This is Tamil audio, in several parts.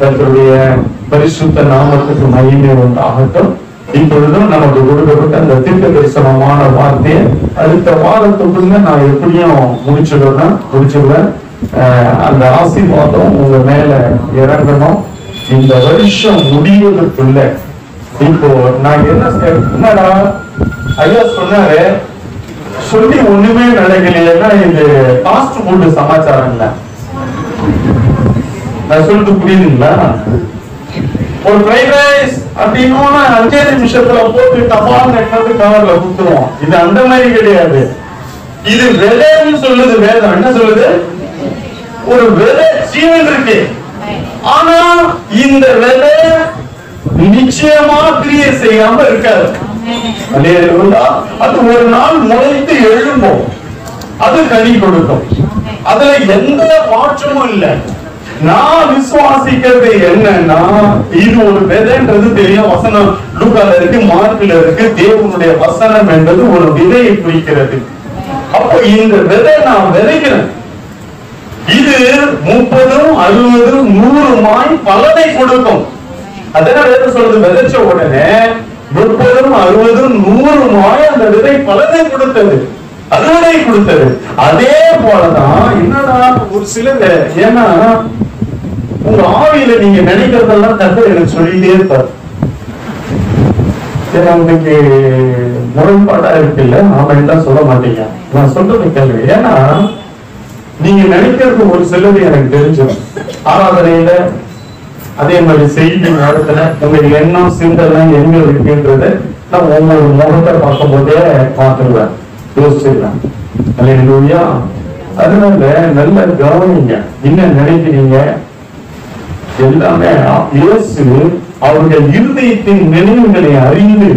கர்த்தருடைய பரிசுத்த நாமத்துக்கு மகிமை உண்டாகட்டும். இப்பொழுதும் நமக்கு கொடுக்கப்பட்ட அந்த தீர்க்க தரிசனமான வார்த்தையை அடுத்த வாரத்துக்குள்ள நான் எப்படியும் முடிச்சுடுவேன். அந்த ஆசீர்வாதம் உங்க மேல இறங்கணும். இந்த வருஷம் முடிவதற்குள்ள இப்போ நான் என்னடா ஐயா சொன்னாரு, சொல்லி ஒண்ணுமே நடக்கலைன்னா இது காஸ்ட் ஃபுட் சமாச்சாரம் இல்ல. நான் சொல்லிட்டு புரியுதுங்களா? ஒரு ஃப்ரைட் ரைஸ் அப்படின்னா 5 நிமிஷத்துல போட்டு டபால் நெட்னது கவர்ல குத்துருவோம். இது அந்த மாதிரி கிடையாது. இது விதைன்னு சொல்லுது வேதம். என்ன சொல்லுது? ஒரு விதை ஜீவன் இருக்கு. ஆனா இந்த விதை நிச்சயமா கிரியை செய்யாம இருக்காது. அது ஒரு நாள் முளைத்து எழும்பும். அது கனி கொடுக்கும். அதுல எந்த மாற்றமும் இல்லை. நான் விசுவாசிக்கிறது என்னன்னா, இது ஒரு விதைன்றது தெரியும். வசனம் லூக்கால இருக்கு, மார்க்ல இருக்கு. தேவனுடைய வசனம் என்பது ஒரு விதையை குறிக்கிறது. அப்போ இந்த விதை நான் விதைக்கிறேன். இது 30, 60, 100 பலனை கொடுக்கும். அதனால சொல்றது, விதைச்ச உடனே 30, 60, 100 அந்த விதை பலனை கொடுத்தது, அறுவடை கொடுத்தது. அதே போலதான் என்னன்னா ஒரு சிலர், ஏன்னா உங்க ஆவியில நீங்க நினைக்கிறதெல்லாம் தப்பு எனக்கு சொல்லிட்டே இருப்பார். ஏன்னா உங்களுக்கு முரண்பாடா இருக்குல்ல, நாம என்ன சொல்ல மாட்டீங்க. நான் சொல்றது கேள்வி. ஏன்னா நீங்க நினைக்கிறது ஒரு சிலது எனக்கு தெரிஞ்சிடும். ஆராதனையில அதே மாதிரி செய்தி நேரத்துல உங்க எண்ணம் சிந்தெல்லாம் எங்க இருக்குன்றது நான் ஒவ்வொரு முகத்தை பார்க்கும் போதே பார்த்துருவேன், யோசிச்சிருவேன். அல்லேலூயா. அதனால நல்ல கவனிங்க, என்ன நினைக்கிறீங்க எல்லாமே. இயேசு அவர்கள் இருதயத்தின் நினைவுகளை அறிந்து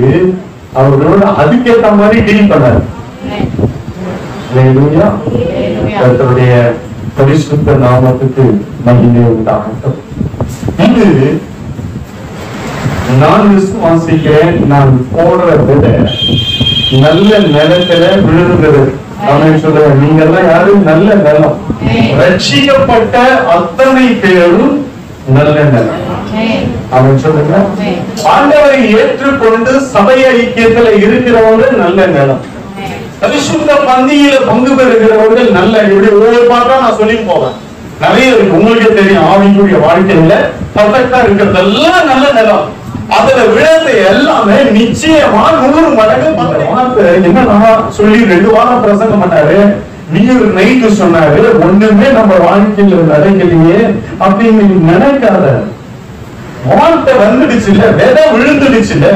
அவர்களோட அதுக்கேற்ற மாதிரி டீல் பண்ணார். அல்லேலூயா. கர்த்தருடைய பரிசுத்த நாமத்துக்கு மகிமை உண்டாகட்டும். இது நான் விசுவாசிக்கிறேன். நான் போடுற விதை நல்ல நிலத்துல விழுகிறது. அவன் சொல்ற, நீங்க எல்லாம் யாரும் நல்ல நிலம். ரட்சிக்கப்பட்ட அத்தனை பேரும் நல்ல நிலம். அவன் சொல்லுங்க, ஆண்டவரை ஏற்றுக்கொண்டு சபை ஐக்கியத்துல இருக்கிறவங்க நல்ல நிலம். பரிசுத்த பந்தியில பங்கு பெறுகிறவர்கள் நல்ல. இப்படி ஒவ்வொரு பாட்டா நான் சொல்லி போவேன். நிறைய இருக்கு, உங்களுக்கே தெரியும். ஆவிக்குரிய வாழ்க்கையில பர்ஃபெக்டா இருக்கிறதெல்லாம் நல்ல நிலம். அதுல விழுந்து எல்லாமே நிச்சயமா 100 மடங்கு. என்னன்னா சொல்லி 2 வாரம் பிரசங்கம் பண்ணாரு. நீர் நைட்டு சொன்னாரு, ஒண்ணுமே நம்ம வாழ்க்கையில நடக்கலையே அப்படின்னு நினைக்காத. வாழ்க்கை வந்துடுச்சு இல்ல, விதை விழுந்துடுச்சு இல்ல,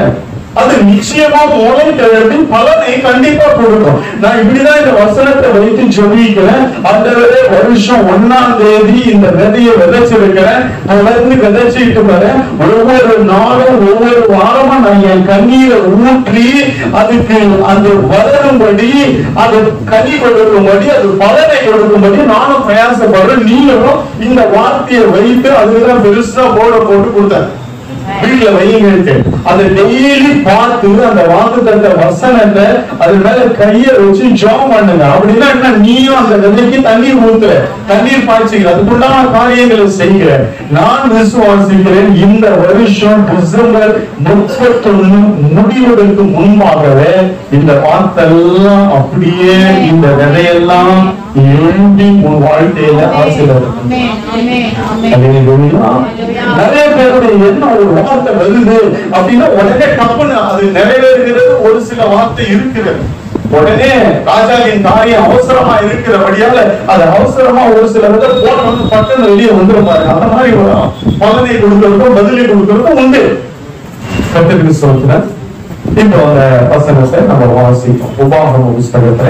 அது நிச்சயமா முளைக்கிறது பலனை கண்டிப்பா கொடுக்கும். நான் இப்படிதான் இந்த வசனத்தை வைத்து ஜெபிக்கிறேன். அந்த வருஷம் 1ஆம் தேதி இந்த விதையை விதைச்சிருக்கிறேன். தொடர்ந்து விதைச்சிட்டு வரேன். ஒவ்வொரு நாளும் ஒவ்வொரு வாரமும் நான் என் கண்ணீரை ஊற்றி அதுக்கு அது வளரும்படி, அது கனி கொடுக்கும்படி, அது பலனை கொடுக்கும்படி நானும் பிரயாசப்படுறேன். நீங்களும் இந்த வார்த்தையை வைத்து அதுதான் பெருசா போட்டு கொடுத்தேன். வீட்டுல வைங்க. அதை டெய்லி பார்த்து அந்த வாக்குத்தத்த வசனத்தை அது மேல கைய வச்சு ஜெபம் பண்ணுங்க. அப்படின்னா என்ன, நீயும் அந்த விதைக்கு தண்ணீர் ஊத்துற, தண்ணீர் பாய்ச்சிக்கிற, அதுக்குண்டான காரியங்களை செய்கிற. நான் விசுவாசிக்கிறேன், இந்த வருஷம் டிசம்பர் 31 முடிவதற்கு முன்பாகவே இந்த வார்த்தையெல்லாம் அப்படியே இந்த விதையெல்லாம் எழும்பி உன் வாழ்க்கையில ஆசீர்வாதம். நிறைய பேருடைய என்ன ஒரு வார்த்தை வருது அப்படின்னா உடனே கப்பன்னு அது நிறைவேறுகிறது. ஒரு சில வார்த்தை இருக்கிறது, உடனே ராஜாவின் காரியம் அவசரமா இருக்கிறபடியால அது அவசரமா ஒரு சில வித போட்டு பட்டணம் வெளியே வந்துருப்பாரு. அந்த மாதிரி பலனை கொடுக்கறதும் பதிலை கொடுக்கறதும் உண்டு. கர்த்தருக்கு ஸ்தோத்திரம். இப்போ அந்த வசனத்தை நம்ம வாசிப்போம். உபாகம புஸ்தகத்துல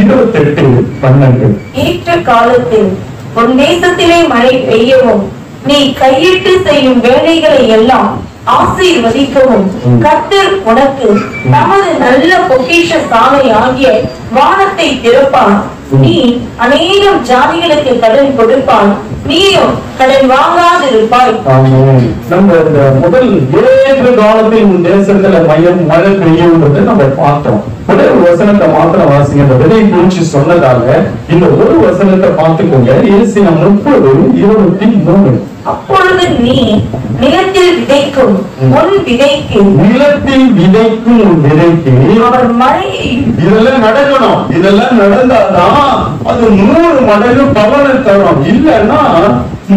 28:12. ஏற்ற காலத்தில் உன் தேசத்திலே மழை பெய்யவும், நீ கையிட்டு செய்யும் வேலைகளை எல்லாம் ஆசீர்வதிக்கவும் கர்த்தர் உனக்கு நமது நல்ல பொக்கிஷ சாலை ஆகிய வானத்தை திறப்பார். நீ அநேகம் ஜாதிகளுக்கு கடன் கொடுப்பாய், நீயும் கடன் வாங்காதிருப்பாய். நம்ம இந்த முதல் ஏழு காலத்தில் உன் தேசத்துல மழை பெய்யும்ன்றதை நம்ம பார்த்தோம். ஒரே ஒரு வசனத்தை மாத்திரம் வாசிங்க. இந்த விதை குறிச்சு சொன்னதால இந்த ஒரு வசனத்தை பார்த்துக்கோங்க. ஏசியா 30:23. அப்பொழுது நீ நிலத்தில் விதைக்கும் உன் விதைக்கு, நிலத்தில் விதைக்கும் உன் விதைக்கு அவர் மழையை, இதெல்லாம் நடக்கணும். இதெல்லாம் நடந்தாதான் அது 100 மடங்கு பலனை தரும். இல்லைன்னா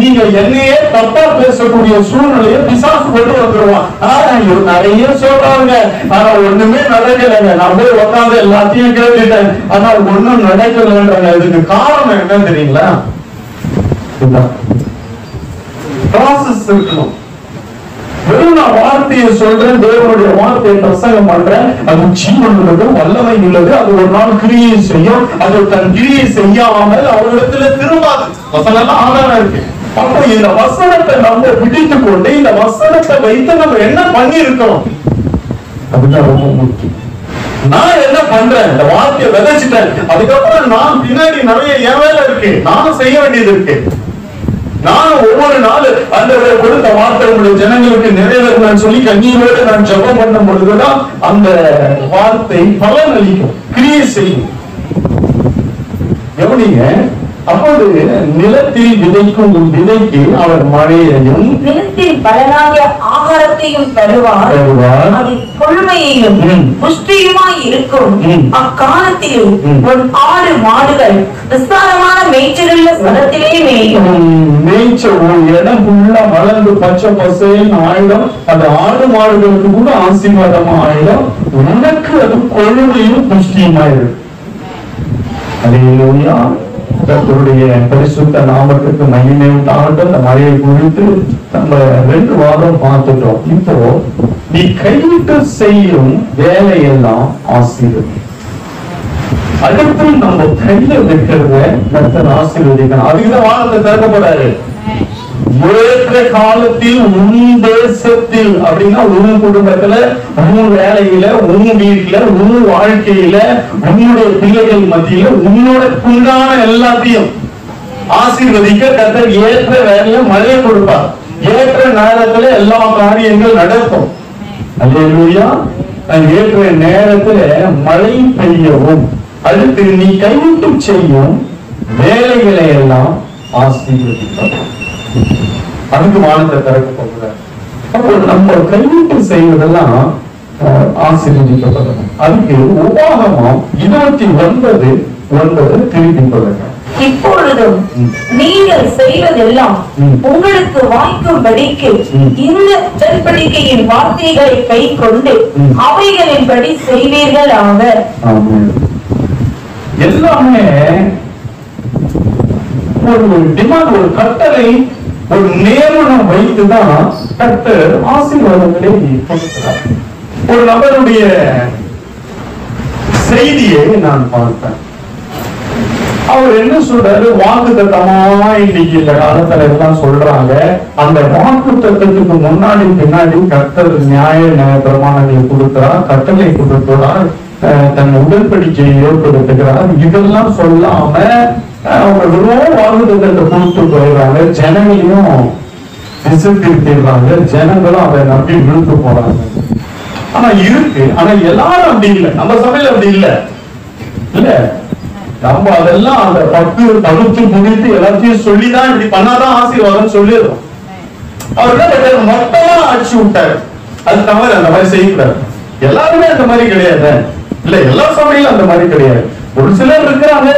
நீங்க என்னையே தப்பா பேசக்கூடிய சூழ்நிலையை பிசாசு கொண்டு வந்துருவான். நிறைய சொல்றாங்க, ஆனா ஒண்ணுமே நடக்கலைங்க. நான் போய் உட்காந்து எல்லாத்தையும் கேட்டுட்டேன், ஆனா ஒண்ணும் நடக்கலன்றாங்க. இதுக்கு காரணம் என்ன தெரியுங்களா? ப்ராசஸ் இருக்கணும். வெறும் நான் வார்த்தையை சொல்றேன், தேவனுடைய வார்த்தையை பிரசங்கம் பண்றேன், அது ஜீவன் உள்ளது, வல்லமை உள்ளது, அது ஒரு நாள் கிரியை செய்யும். அது தன் கிரியை செய்யாமல் அவரிடத்துல திரும்பாது. வசனம் ஆதாரம் இருக்கு. அப்போ இந்த வசனத்தை நம்ம பிடித்துக் கொண்டு இந்த வசனத்தை வைத்து நம்ம என்ன பண்ணி இருக்கணும், அதுதான் ரொம்ப முக்கியம். நான் என்ன பண்றேன், இந்த வார்த்தையை விதைச்சிட்டேன், அதுக்கப்புறம் நான் பின்னாடி நிறைய என் வேலை இருக்கு, நானும் செய்ய வேண்டியது இருக்கு. நான் ஒவ்வொரு நாள் ஆண்டவரே கொடுத்த வார்த்தை உங்களுடைய ஜனங்களுக்கு நிறைவேறணும்னு சொல்லி கண்ணீரோடு நான் ஜெபம் பண்ணும் பொழுதுதான் அந்த வார்த்தை பலன் அளிக்கும், கிரியை செய்யும். கவனிங்க, அப்போது நிலத்தில் விதைக்கும் விதைக்கு அவர் மழையையும் நிலத்தில் பலனாகிய ஆகாரத்தையும் தருவார், அது கொள்மையையும் புஷ்டியுமாய் இருக்கும். அக்காலத்தில் உன் ஆடு மாடுகள் விஸ்தாரமான மேய்ச்சலுள்ள ஸ்தலத்திலே மேயும். மேய்ச்சல் ஒரு இடம் ஃபுல்லா வளர்ந்து பச்சை பசேன்னு ஆயிடும். அது ஆடு மாடுகளுக்கு கூட ஆசீர்வாதமா ஆயிடும். உனக்கு அது கொள்மையும் புஷ்டியுமாயிடும். அல்லேலூயா. கர்த்தருடைய பரிசுத்த நாமத்துக்கு மகிமை உண்டாகட்டும். இந்த மழையை குறித்து நம்ம 2 வாரம் பார்த்துட்டோம். இப்போ நீ கையிட்டு செய்யும் வேலையெல்லாம் ஆசீர்வதி. அடுத்து நம்ம கையில வைக்கிறத கர்த்தர் ஆசீர்வதிக்கணும். அதுக்குதான் வானத்தை திறக்கப்படாது. ஏற்ற காலத்தில் உன் தேசத்தில் அப்படின்னா உன் குடும்பத்துல, உன் வேலையில, உன் வீட்டுல, உன் வாழ்க்கையில, உன்னுடைய பிள்ளைகள் மத்தியில உன்னோட உண்டான எல்லாத்தையும் ஆசீர்வதிக்க கர்த்தர் ஏற்ற வேலையில மழை கொடுப்பார். ஏற்ற நேரத்துல எல்லா காரியங்கள் நடக்கும். அல்லேலூயா. ஏற்ற நேரத்துல மழை பெய்யவும், அடுத்து நீ கைவிட்டு செய்யும் வேலைகளை எல்லாம் ஆசீர்வதிப்பார். அதுக்கு வானத்தை திறக்க போகிறார். அப்போ நம்ம கைவிட்டு செய்வதெல்லாம் ஆசீர்வதிக்கப்படணும். அதுக்கு உபாகமம் 29:9 திருப்பி கொள்ளுங்க. இப்பொழுதும் நீங்கள் செய்வதெல்லாம் உங்களுக்கு வாய்க்கும்படிக்கு இந்த உடன்படிக்கையின் வார்த்தைகளை கை கொண்டு அவைகளின்படி செய்வீர்களாக. எல்லாமே ஒரு டிமாண்ட், ஒரு கட்டளை, ஒரு நியமனம் வைத்துதான் கர்த்தர் ஆசீர்வாதங்களை கொடுக்கிறார். ஒரு நபருடைய செய்தியை நான் பார்த்தேன். அவர் என்ன சொல்றாரு, வாக்குத்தத்தமா இன்னைக்கு இந்த காலத்துல எல்லாம் சொல்றாங்க. அந்த வாக்குத்தத்தத்துக்கு முன்னாடி பின்னாடி கர்த்தர் நியாய பிரமாணங்களை கொடுக்கிறார், கட்டளை கொடுக்கிறார், தன் உடன்படிக்கையை கொடுத்துக்கிறார். இதெல்லாம் சொல்லாம அவங்க வெறும் வாக்குத்தத்தத்தை கொடுத்து போயிடுறாங்க. ஜனங்களையும் விசுத்திருக்கிறாங்க. ஜனங்களும் அதை நம்பி விழுத்து போறாங்க. ஆனா இருக்கு, ஆனா எல்லாரும் அப்படி இல்லை. நம்ம சபையில அப்படி இல்லை. இல்ல, நம்ம அதெல்லாம் அந்த 10 பகுத்து முடித்து எல்லாத்தையும் சொல்லிதான் இப்படி பண்ணாதான் ஆசீர்வாதம் சொல்லிடுறோம். அவர் மொத்தமா அடிச்சு விட்டாரு. அது தவிர அந்த மாதிரி செய்யக்கூடாது. எல்லாருமே அந்த மாதிரி கிடையாது. இல்ல, எல்லா சபையிலும் அந்த மாதிரி கிடையாது. ஒரு சிலர் இருக்கிறாங்க,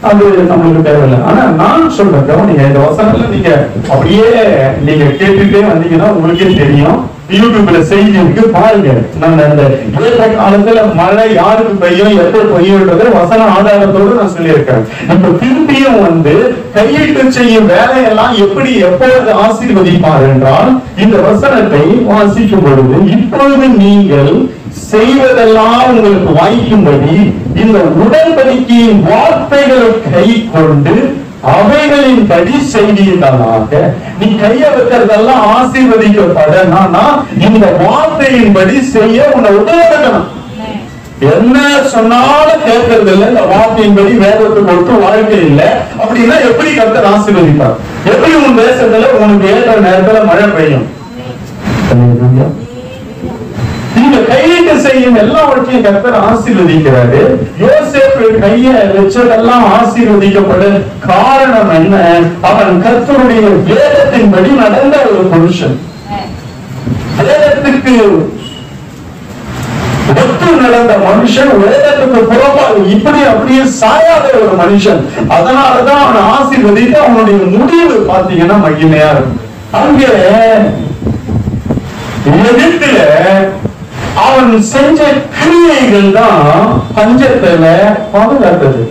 அது நம்மளுக்கு தேவையில்லை. ஆனா நான் சொல்றேன், கவனிங்க, இந்த வசனத்துல நீங்க அப்படியே நீங்க கேட்டுட்டே வந்தீங்கன்னா உங்களுக்கே தெரியும். யூடியூப்ல செய்தி இருக்கு, பாருங்க. நான் அந்த ஏற்ற காலத்துல மழை யாருக்கு பெய்யும், எப்ப பெய்யும்ன்றத வசன ஆதாரத்தோடு நான் சொல்லியிருக்கேன். இப்ப திருப்பியும் கையிட்டு செய்யும் வேலையெல்லாம் எப்படி எப்பொழுது ஆசீர்வதிப்பார் என்றால், இந்த வசனத்தை வாசிக்கும் பொழுது, இப்பொழுது நீங்கள் செய்வதெல்லாம் உங்களுக்கு வாய்க்கும்படி இந்த உடன்படிக்கையின் வார்த்தைகளை கை கொண்டு அவைகளின் படி செய்வீர்களாக. நீ கைய வைக்கிறதெல்லாம் ஆசீர்வதிக்கப்படனா இந்த வார்த்தையின் படி செய்ய உன்னை உதவணும். என்ன சொன்னாலும் கேட்கறது இல்லை, இந்த வார்த்தையின்படி வேதத்தை கொடுத்து வாழ்க்கை இல்லை அப்படின்னா எப்படி கர்த்தர் ஆசீர்வதிப்பார்? எப்படி உன் தேசத்துல உனக்கு ஏற்ற நேரத்துல மழை பெய்யும்? நீங்க கையிட்டு செய்யும் எல்லாவற்றையும் கர்த்தர் ஆசீர்வதிக்கிறாரு. யோசேப்பு கைய வச்சதெல்லாம் ஆசீர்வதிக்கப்பட காரணம் என்ன? அவன் கர்த்தருடைய வேதத்தின்படி நடந்த ஒரு புருஷன், வேதத்துக்கு ஒத்து நடந்த மனுஷன், வேதத்துக்கு புறப்பாடு இப்படி அப்படியே சாயாத ஒரு மனுஷன். அதனாலதான் அவன் ஆசீர்வதித்து அவனுடைய முடிவு பாத்தீங்கன்னா மகிமையா இருக்கும். அங்கே எகிப்தில அவன் செஞ்ச கிரியைகள் தான் பஞ்சத்துல பாதுகாத்தது.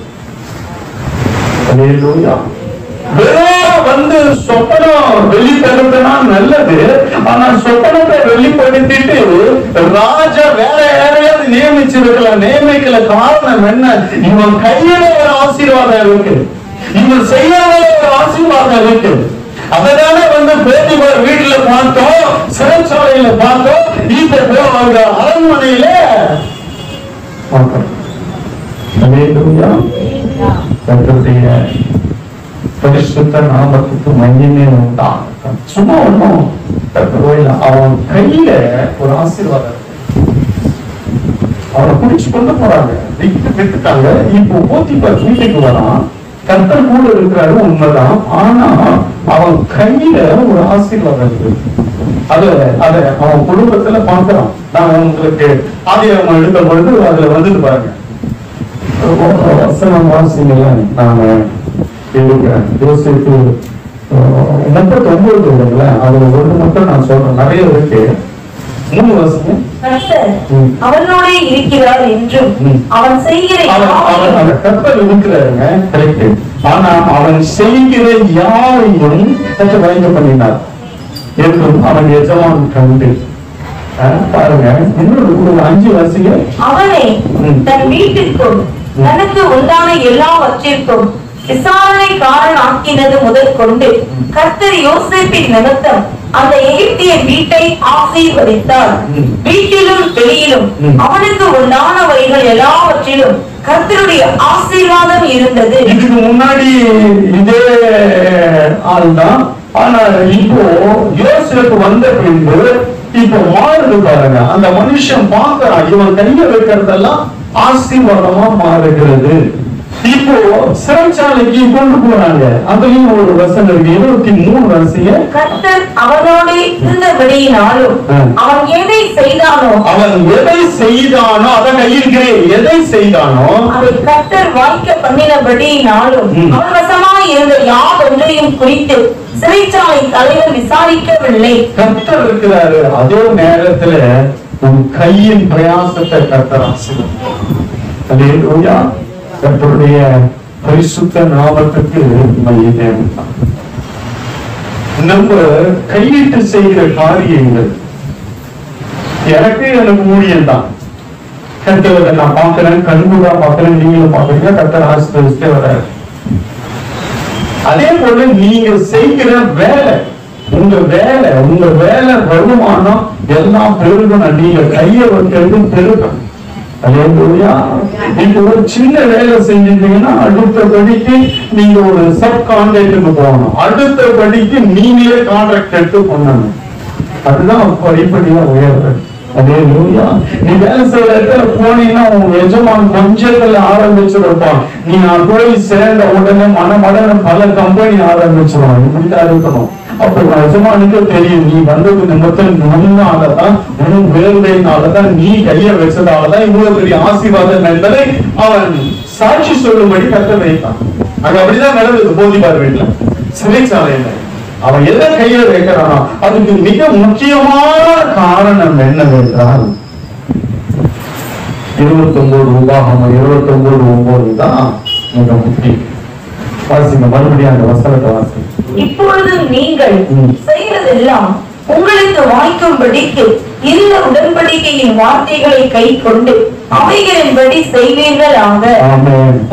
வந்து சொப்பனம் வெளிப்படுத்தினா நல்லது, ஆனா சொப்பனத்தை வெளிப்படுத்திட்டு ராஜா வேற யாரையாவது நியமிக்கல. காரணம் என்ன? இவன் கையில ஒரு ஆசீர்வாதம் இருக்கு, இவன் செய்யாத ஒரு ஆசீர்வாதம் இருக்கு. அதனால போத்திபார் வீட்டுல பார்த்தோம், சிறைச்சாலையில பார்த்தோம், இப்ப அரண்மனையில பரிசுத்த நாமத்துக்கு மகிமை உண்டான். சும்மா ஒண்ணும் அவன் கையில ஒரு ஆசீர்வாதம், அவனை பிடிச்சு கொண்டு போறாங்க, விட்டுட்டாங்க. இப்போ போத்திபார் வீட்டுக்கு வரான், கர்த்தர் கூட இருக்கிறாரு உண்மைதான், ஆனா அவன் கையில ஒரு ஆசீர்வாதம் இருக்கு. அத அவன் குடும்பத்துல பாக்குறான். நான் உங்களுக்கு ஆதியாகமம் எடுக்கும் பொழுது அதுல வந்துட்டு பாருங்க, வசனம் வாசிங்களா, நாங்க யோசிப்பு 39 இல்லைங்களா, அதுல ஒன்று மட்டும் நான் சொல்றேன், நிறைய இருக்கு. 3 வருஷம் அவனோட இருக்கிறார் என்றும் அவன் செய்கிற கர்த்தர் இருக்கிறாருங்க, கரெக்ட். ஆனா அவன் செய்கிற யாரையும் கர்த்தர் வாய்க்க பண்ணினார் என்றும் அவன் எஜமான் கண்டு. பாருங்க, இன்னொரு 5 வருஷங்கள் அவனை தன் வீட்டிற்கும் தனக்கு உண்டான எல்லாவற்றிற்கும் விசாரணைக்காரன் ஆக்கினது முதல் கொண்டு கர்த்தர் யோசேப்பின் நிமித்தம் அந்த எகிப்திய வீட்டை ஆசீர்வதித்தார். வீட்டிலும் வெளியிலும் அவனுக்கு உண்டானவைகள் எல்லாவற்றிலும் கர்த்தருடைய ஆசீர்வாதம் இருந்தது. இதுக்கு முன்னாடி இதே ஆள்தான், ஆனா இப்போ யோசேப்பு வந்த பின்பு இப்போ மாறுது பாருங்க. அந்த மனுஷன் பார்க்கிறான், இவன் கைய வைக்கிறதெல்லாம் ஆசீர்வாதமா மாறுகிறது. இப்போ சிறைச்சாலைக்கு கொண்டு போறாங்க. அதுலயும் ஒரு வசனம் இருக்கு, 23 வருஷம். கர்த்தர் அவனோடு இருந்தபடியினாலும் அவன் எதை செய்தானோ அத கையிருக்கிறேன், எதை செய்தானோ அதை கர்த்தர் வாய்க்க பண்ணினபடியினாலும் அவன் வசமாய் இருந்த யாதொன்றையும் குறித்து சிறைச்சாலை தலைவர் விசாரிக்கவில்லை. கர்த்தர் இருக்கிறாரு. அதே நேரத்துல உன் கையின் பிரயாசத்தை கர்த்தர் ஆசீர்வதிக்கிறார். கர்த்தருடைய பரிசுத்த நாமத்துக்கு மகிமை. நம்ம கையிட்டு செய்கிற காரியங்கள் எனக்கு ஊழியம் தான். கர்த்தரை நான் பார்க்கிறேன், கண்கூடா பார்க்கிறேன், நீங்களும் பார்க்கறீங்க, கர்த்தர் ஆசீர்வதிச்சுட்டே வர்றாரு. அதே போல நீங்க செய்கிற வேலை, உங்க வேலை வருமானம் எல்லாம் பெருகணும். நீங்க கையை வைக்கிறது பெருகணும். நீங்க ஒரு சின்ன வேலை செஞ்சிருந்தீங்கன்னா அடுத்தபடிக்கு நீங்க ஒரு சப் கான்ட்ராக்டுக்கு போகணும், அடுத்தபடிக்கு நீங்களே கான்ட்ராக்ட் எடுத்து பண்ணணும். அதுதான் படிப்படியா உயர்வு. அதே நீ வேலை செய்யற இடத்துல போனீங்கன்னா உங்க எஜமான் கொஞ்சத்துல ஆரம்பிச்சிருப்பான், நீ நான் போய் சேர்ந்த உடனே மனமடன பல கம்பெனி ஆரம்பிச்சிருவான். இப்படிதான் இருக்கணும். அப்ப எஜமானுக்கு தெரியும், நீ வந்தது நிமித்தம் முன்னாலதான், உன் வேலைனாலதான், நீ கைய வச்சதாலதான் இவ்வளவு பெரிய ஆசீர்வாதம் என்பதை அவன் சாட்சி சொல்லும்படி கர்த்தர் வைத்தான். அங்க அப்படிதான் நடந்தது போத்திபார் வீட்டுல, சிறைச்சாலையில. அவன் எதை கையில வைக்கிறானோ அதுக்கு மிக முக்கியமான காரணம் என்னவென்றால் 29 உபாகமம் 29:9 தான் மிக முக்கியம். வாசிங்க, மறுபடியும் அந்த வசனத்தை வாசிங்க. இப்பொழுது நீங்கள் செய்வதெல்லாம் உங்களுக்கு வாய்க்கும்படிக்கு இந்த உடன்படிக்கையின் வார்த்தைகளை கை கொண்டு அவைகளின்படி செய்வீர்களாக.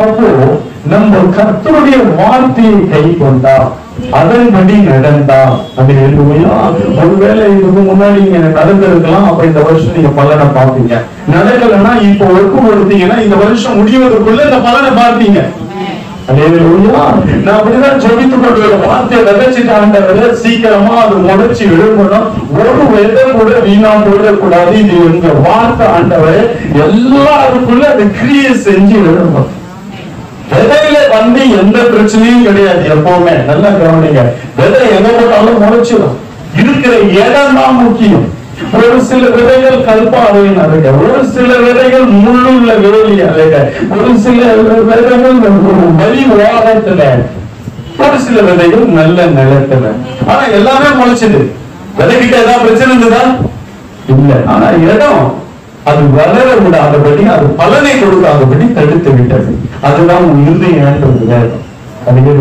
அப்போ நம்ம கர்த்தருடைய வார்த்தையை கை கொண்டா, அதன்படி நடந்தா, அது இல்லையா? ஒருவேளை இதுக்கு முன்னாடி நீங்க நடந்திருக்கலாம், அப்ப இந்த வருஷம் நீங்க பலனை பார்ப்பீங்க. நடக்கலன்னா இப்ப ஒர்க்கு கொடுத்தீங்கன்னா இந்த வருஷம் முடிவதற்குள்ள இந்த பலனை பார்ப்பீங்க. நான் அப்படிதான் ஜெபித்து கொண்டு வார்த்தையை விதைச்சிட்டாண்டவரை சீக்கிரமா அது முளைச்சி எழும்பணும். ஒரு விதை கூட வீணா போயிடக்கூடாது. இது எங்க வார்த்தை ஆண்டவரை எல்லாருக்குள்ள அது கிரியை செஞ்சு எழும்பணும். விதையில வந்து எந்த பிரச்சனையும் கிடையாது. எப்பவுமே நல்லா கவனிங்க, விதை எங்க போட்டாலும் முளைச்சிடும். இருக்கிற இடம் தான் முக்கியம். ஒரு சில விதைகள் கல்பாறை அழக, ஒரு சில விதைகள் முள்ளுள்ள வேலி அழக, ஒரு சில விதைகள் வழி ஓரத்துல, ஒரு சில விதைகள் நல்ல நிலத்துல. ஆனா எல்லாமே முளைச்சது. விதைகிட்ட ஏதாவது பிரச்சனை இருந்ததா? இல்ல. ஆனா இடம் அது வளர விடாதபடி, அது பலனை கொடுக்காதபடி தடுத்து விட்டது. அதுதான் இறுதியானது வேதம். அதுவே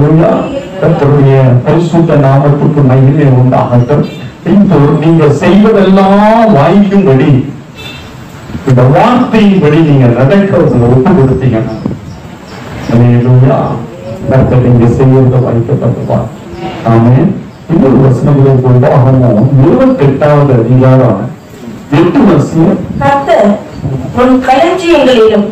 கர்த்தருடைய பரிசுத்த நாமத்துக்கு மகிமை உண்டாகட்டும். இப்போ நீங்க செய்வதெல்லாம் வாய்க்கும்படி, இந்த வார்த்தையின்படி நீங்க நடக்க ஒப்பு கொடுத்தீங்கன்னா கர்த்தர் நீங்க செய்யறத வாய்க்கப்பட்டுவார். ஆமே. இன்னொரு வசனங்களுக்கு உதாரணம் 28வது அதிகாரம் 8 வசனம். கர்த்தர் உன் களஞ்சியங்களிலும்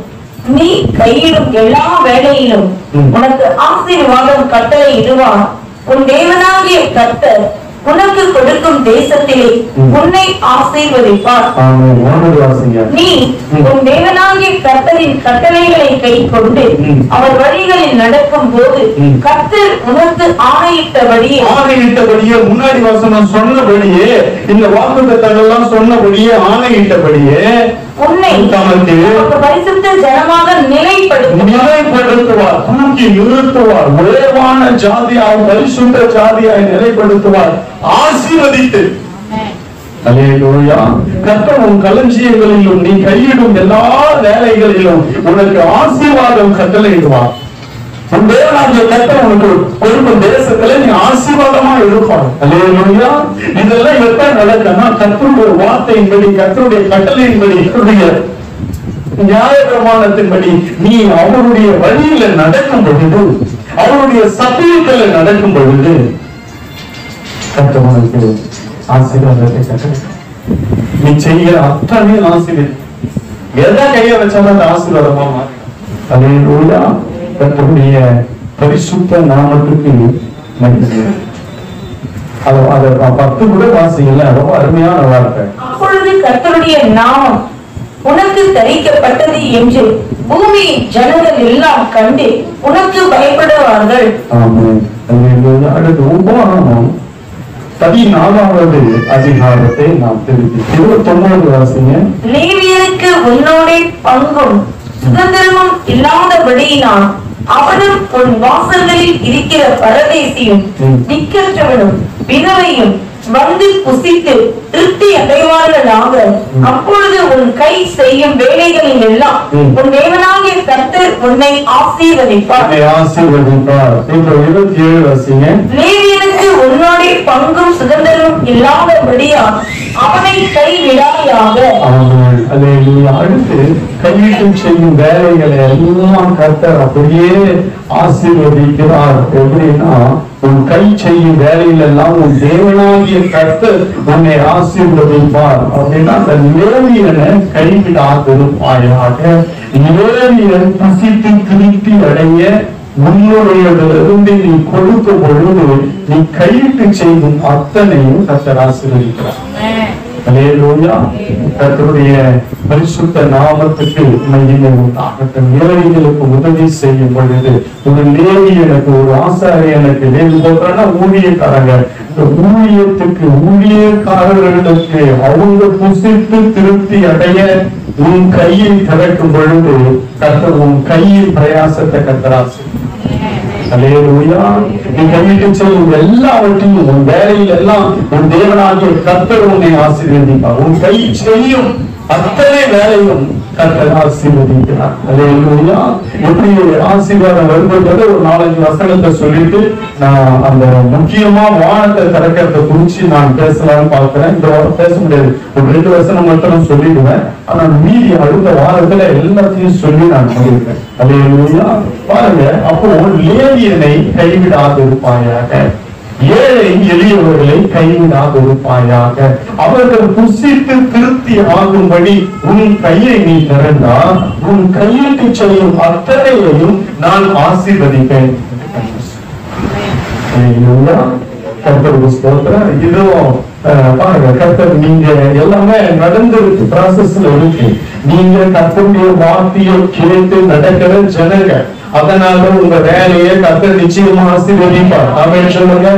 நீ கையிடும் எல்லா வேலையிலும் உனக்கு ஆசீர்வாதம் கட்டளை இடுவார். உன் தேவனாகிய கர்த்தர் உனக்கு கொடுக்கும் தேசத்திலே உன்னை ஆசீர்வதிப்பார். நீ உன் தேவனாகிய கர்த்தரின் கட்டளைகளை கை கொண்டு அவர் வழிகளில் நடக்கும் போது கர்த்தர் உனக்கு ஆணையிட்டபடியே முன்னாடி வசனம் சொன்னபடியே, இந்த வாக்குத்தத்தங்கள்லாம் சொன்னபடியே ஆணையிட்டபடியே உன்னை தமக்கு பரிசுத்த ஜனமாக நிலைப்படுத்துவார், தூக்கி நிறுத்துவார், உயர்வான ஜாதியாய் பரிசுத்த ஜாதியாய் நிலைப்படுத்துவார், ஆசீர்வதித்து. அல்லேலூயா. கர்த்தர் உன் களஞ்சியங்களிலும் நீ கையிடும் எல்லா வேலைகளிலும் உனக்கு ஆசீர்வாதம் கட்டளையிடுவார். உன் தேவனாகிய கர்த்தர் உனக்கு கொடுக்கும் தேசத்துல நீ ஆசீர்வாதமா இருப்பார். அல்லேலூயா. இதெல்லாம் எப்ப நடக்கும்னா கர்த்தருடைய வார்த்தையின்படி, கர்த்தருடைய கட்டளையின்படி, நியாய பிரமாணத்தின்படி நீ அவருடைய வழியில நடக்கும் பொழுது, அவருடைய சத்தியத்துல நடக்கும் பொழுது கர்த்தர் உனக்கு ஆசீர்வாதத்தை கட்டளை. நீ செய்கிற அத்தனை ஆசீர்வாதம் எதை கைய வச்சாலும் அந்த ஆசீர்வாதமா மாறி. அல்லேலூயா. கர்த்தருடைய பரிசுத்த நாமத்துக்கு நன்றி. அதை 10 கூட வாசிக்கல, ரொம்ப அருமையான வார்த்தை. அப்பொழுது கர்த்தருடைய நாமம் உனக்கு தரிக்கப்பட்டது என்று பூமி ஜனங்கள் எல்லாம் கண்டு உனக்கு பயப்படுவார்கள். ஆமென். அல்லேலூயா. அடுத்து உபாகமம் 14வது அதிகாரத்தை நாம் திருப்பி 29 வாசிங்க. லேவியருக்கு உன்னோட பங்கும் சுதந்திரமும் இல்லாதபடியினால் அவனும் உன் வாசல்களில் இருக்கிற பரதேசியும் திக்கற்றவனும் விதவையும் வந்து புசித்து திருப்தி அடைவார்களாக. அப்பொழுது உன் கை செய்யும் வேலைகளில் எல்லாம் உன் தேவனாகிய கர்த்தர் உன்னை ஆசீர்வதிப்பார். இப்போ 27 வாசிங்க. லேவியனுக்கு உன்னோட பங்கும் சுதந்திரமும் இல்லாதபடியால் அவனை கைவிடாயாக. அடுத்து கையிட்டு செய்யும் வேலைகளை எல்லாம் கர்த்தர் அப்படியே ஆசீர்வதிக்கிறார். எப்படின்னா உன் கை செய்யும் வேலையில எல்லாம் உன் தேவனாகிய கர்த்தர் உன்னை ஆசீர்வதிப்பார். அப்படின்னா அந்த லேவியனை கைவிடாதிருப்பாயாக. லேவியன் பசித்து திருப்தி அடைய உன்னுடையதிலிருந்து நீ கொடுக்கும் பொழுது நீ கையிட்டு செய்யும் அத்தனையும் கர்த்தர் ஆசீர்வதிக்கிறார். அல்லேலூயா. கர்த்தருடைய பரிசுத்த நாமத்துக்கு மகிமை உண்டாகட்டும். ஏழைகளுக்கு உதவி செய்யும் பொழுது ஒரு லேவியனுக்கு, ஒரு ஆசாரியனுக்கு, லேவி போட்டா ஊழியக்காரங்க, இந்த ஊழியத்துக்கு ஊழியக்காரர்களுக்கு அவங்க புசித்து திருப்தி அடைய உன் கையை திறக்கும் பொழுது கர்த்தர் உன் கையின் பிரயாசத்தை கர்த்தர் ஆசீர்வதிக்கிறார். அல்லேலூயா. நீ கையிட்டு செய்யும் எல்லாவற்றையும் உன் வேலையில் எல்லாம் உன் தேவனாகிய கர்த்தர் உன்னை ஆசீர்வதிப்பார். உன் கை செய்யும் அத்தனை வேலையும் கர்த்தர் ஆசீர்வதிக்கிறார். அல்லேலூயா. எப்படி ஆசீர்வாதம் வருகிறது ஒரு 4-5 வசனத்தை சொல்லிட்டு நான் அந்த முக்கியமா வானத்தை திறக்கிறத குறிச்சு நான் பேசலாம்னு பார்க்கிறேன். இந்த வாரம் பேச முடியாது, ஒரு 2 வசனம் மட்டும் சொல்லிடுவேன். ஆனா மீதி அடுத்த வாரத்துல எல்லாத்தையும் சொல்லி நான் சொல்லியிருக்கேன். அல்லேலூயா. பாருங்க, அப்போ லேவியனை கைவிடாதிருப்பாயாக, ஏழை எளியவர்களை கைவிடாதிருப்பாயாக, அவர்கள் புசித்து திருப்தி ஆகும்படி உன் கையை நீ திறந்தால் உன் கையிட்டு செய்யும் அத்தனையையும் நான் ஆசீர்வதிப்பேன். கர்த்தருக்கு ஸ்தோத்திரம். இதுவும் பாருங்க, கர்த்தர் நீங்க எல்லாமே நடந்துருக்கு, ப்ராசஸ்ல இருக்கு. நீங்க கர்த்தருடைய வார்த்தையை கேட்டு நடக்கிற ஜனங்க, அதனால உங்க வேலையை கர்த்தர் நிச்சயமா ஆசீர்வதிப்பார். ஆமென் சொல்லுங்க.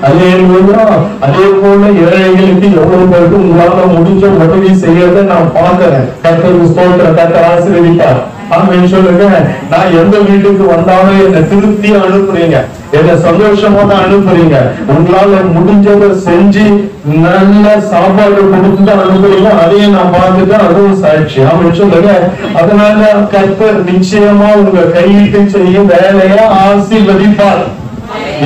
அல்லேலூயா. அதே போல ஏழைகளுக்கு எவ்வளவு பேருக்கு உங்களால முடிஞ்ச உதவி செய்யறதை நான் பார்க்கிறேன். கர்த்தருக்கு ஸ்தோத்திரம். கர்த்தர் ஆசீர்வதிப்பார். ஆமென் சொல்லுங்க. நான் எந்த வீட்டுக்கு வந்தாலும் என்ன திருப்தியா அனுப்புறீங்க, என்ன சந்தோஷமா தான் அனுப்புறீங்க. உங்களால முடிஞ்சதை செஞ்சு நல்ல சாப்பாடு கொடுத்து தான் அனுப்புறீங்க. அதையும் நான் பார்த்துட்டேன், அதுவும் சாட்சி. ஆமென் சொல்லுங்க. அதனால கர்த்தர் நிச்சயமா உங்க கையிட்டு செய்யும் வேலையை ஆசீர்வதிப்பார்.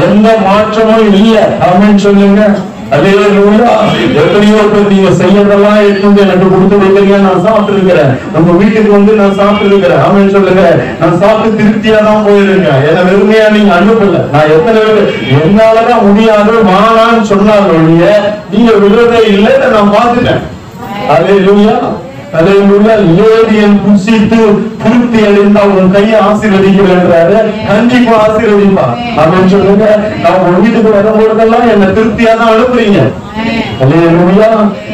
எந்த மாற்றமும் இல்லை. ஆமென் சொல்லுங்க. அல்லேலூயா. எத்தனையோ பேர் நீங்க செய்யறதெல்லாம் எடுத்து எனக்கு கொடுத்து வைக்கிறீங்க, நான் சாப்பிட்டு இருக்கிறேன். உங்க வீட்டுக்கு வந்து நான் சாப்பிட்டு இருக்கிறேன். ஆமென் சொல்லுங்க. நான் சாப்பிட்டு திருப்தியா தான் போயிருக்கேன். என்ன வெறுமையா நீங்க அனுப்பல. நான் எத்தனை பேர் என்னாலதான் முடியாது மானான்னு சொன்னாலும் நீங்க விடுறதே இல்லை, நான் பார்த்துட்டேன். அல்லேலூயா. அல்லேலூயா. லேவியன் புசித்து திருப்தி அடைந்தா உன் கையை ஆசீர்வதிக்கிறாரு. கண்டிப்பா ஆசீர்வதிப்பார். அப்படின்னு சொல்லுங்க. நான் உங்க வீட்டுக்கு வரும்போதெல்லாம் என்ன திருப்தியா தான் அனுப்புறீங்க. அல்லேலூயா.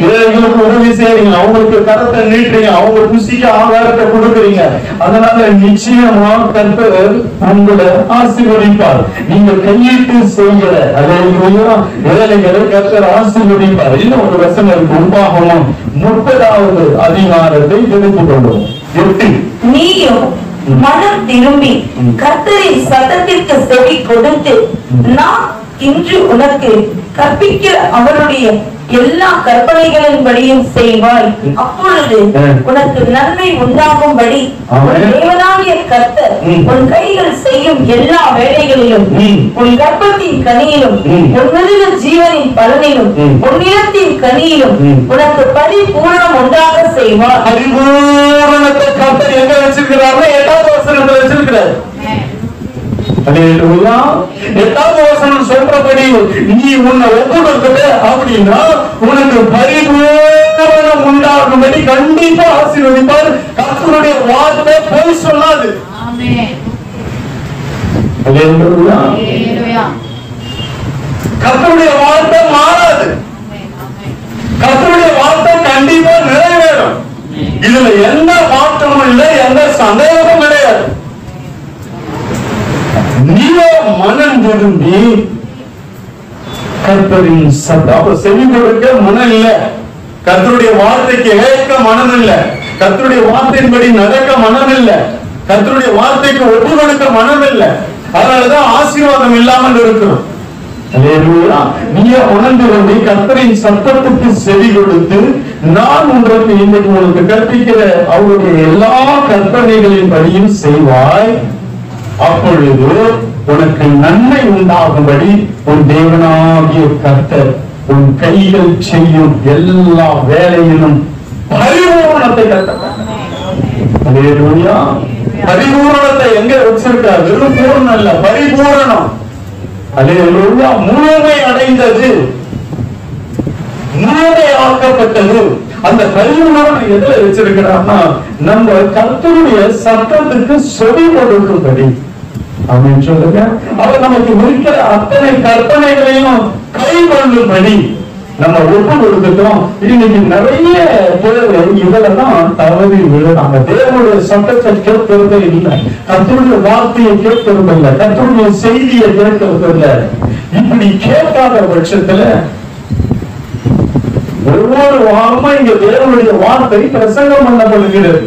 ஏழைகளுக்கு உதவி செய்றீங்க, அவங்களுக்கு கரத்தை நீட்டுறீங்க, அவங்க புசிக்க ஆகாரத்தை கொடுக்குறீங்க. அதனால நிச்சயமா கர்த்தர் உங்களை ஆசீர்வதிப்பார். நீங்க கையிட்டு செய்கிற அல்லேலூயா ஏழைகளை கர்த்தர் ஆசீர்வதிப்பார். இன்னும் ஒரு வசனம் இருக்கு, உபாகமம் 30வது அதிகாரத்தை எடுத்துக் கொள்வோம். 8. நீயும் மனம் திரும்பி கர்த்தரின் சத்தத்திற்கு செவி கொடுத்து நான் இன்று உனக்கு கற்பிக்கிற அவருடைய எல்லா கற்பனைகளின்படியும் செய்வாய். அப்பொழுது உனக்கு நன்மை உண்டாகும்படி தேவனாகிய கர்த்தர் உன் கைகள் செய்யும் எல்லா வேலைகளிலும் உன் கர்ப்பத்தின் கனியிலும் உன் மிருக ஜீவனின் பலனிலும் உன் நிலத்தின் கனியிலும் உனக்கு பரிபூரணம் உண்டாக செய்வார். பரிபூரணத்தை கர்த்தர் எங்க வச்சிருக்கிறார்? 8வது வசனத்துல வச்சிருக்கிறார். அல்லேலூயா. 8வது வசனம் சொல்றபடி நீ உன்னை ஒப்புக்கொடுத்த அப்படின்னா உனக்கு பரிபூரணம் உண்டாகும்படி கண்டிப்பா ஆசீர்வதிப்பார். கர்த்தருடைய வார்த்தை பொய் சொல்லாது. ஆமென். அல்லேலூயா. கர்த்தருடைய வார்த்தை மாறாது. கர்த்தருடைய வார்த்தை கண்டிப்பா நிறைவேறும். இதுல எந்த மாற்றமும் இல்லை, எந்த சந்தேகமும் கிடையாது. நீயோ மனம் திரும்பி கர்த்தரின் சத்தம் செவி கொடுக்க மனம் இல்ல, கர்த்தருடைய வார்த்தைக்கு ஏற்க மனம் இல்ல, கர்த்தருடைய வார்த்தையின்படி நடக்க மனம் இல்ல, கர்த்தருடைய வார்த்தைக்கு ஒப்பு கொடுக்க மனம் இல்ல. அதனாலதான் ஆசீர்வாதம் இல்லாமல் இருக்கிறோம். நீங்க உணர்ந்து வந்து கர்த்தரின் சத்தத்துக்கு செவி கொடுத்து நான் உங்களுக்கு இன்னைக்கு உங்களுக்கு கற்பிக்கிற அவருடைய எல்லா கற்பனைகளின் படியும் செய்வாய். அப்பொழுது உனக்கு நன்மை உண்டாகும்படி உன் தேவனாகிய கர்த்தர் உன் கைகள் செய்யும் எல்லா வேலையிலும் பரிபூரணத்தை கர்த்தர். பரிபூரணத்தை எங்க வச்சிருக்கார்? வெறும் பூரணம் அல்ல, பரிபூரணம். அல்லேலூயா. முழுமை அடைந்தது, முழுமை ஆக்கப்பட்டது. அந்த பரிபூரணம் எதுல வச்சிருக்கிறார்னா நம்ம கர்த்தருடைய சத்தத்துக்கு செவி கொடுக்கும்படி. அப்படின்னு சொல்லுங்க. அவர் நமக்கு இருக்கிற அத்தனை கற்பனைகளையும் கை கொள்ளும்படி நம்ம ஒப்பு கொடுத்துட்டோம். இன்னைக்கு நிறைய பேர் இதெல்லாம் தவறி விழுறாங்க. தேவனுடைய சட்டத்தை கேட்கறதே இல்லை, கர்த்தருடைய வார்த்தையை கேட்கறது இல்லை, கர்த்தருடைய செய்தியை கேட்கறது இல்லை. இப்படி கேட்காத பட்சத்துல ஒவ்வொரு வாரமும் இங்க தேவனுடைய வார்த்தை பிரசங்கம் பண்ணப்படுகிறது.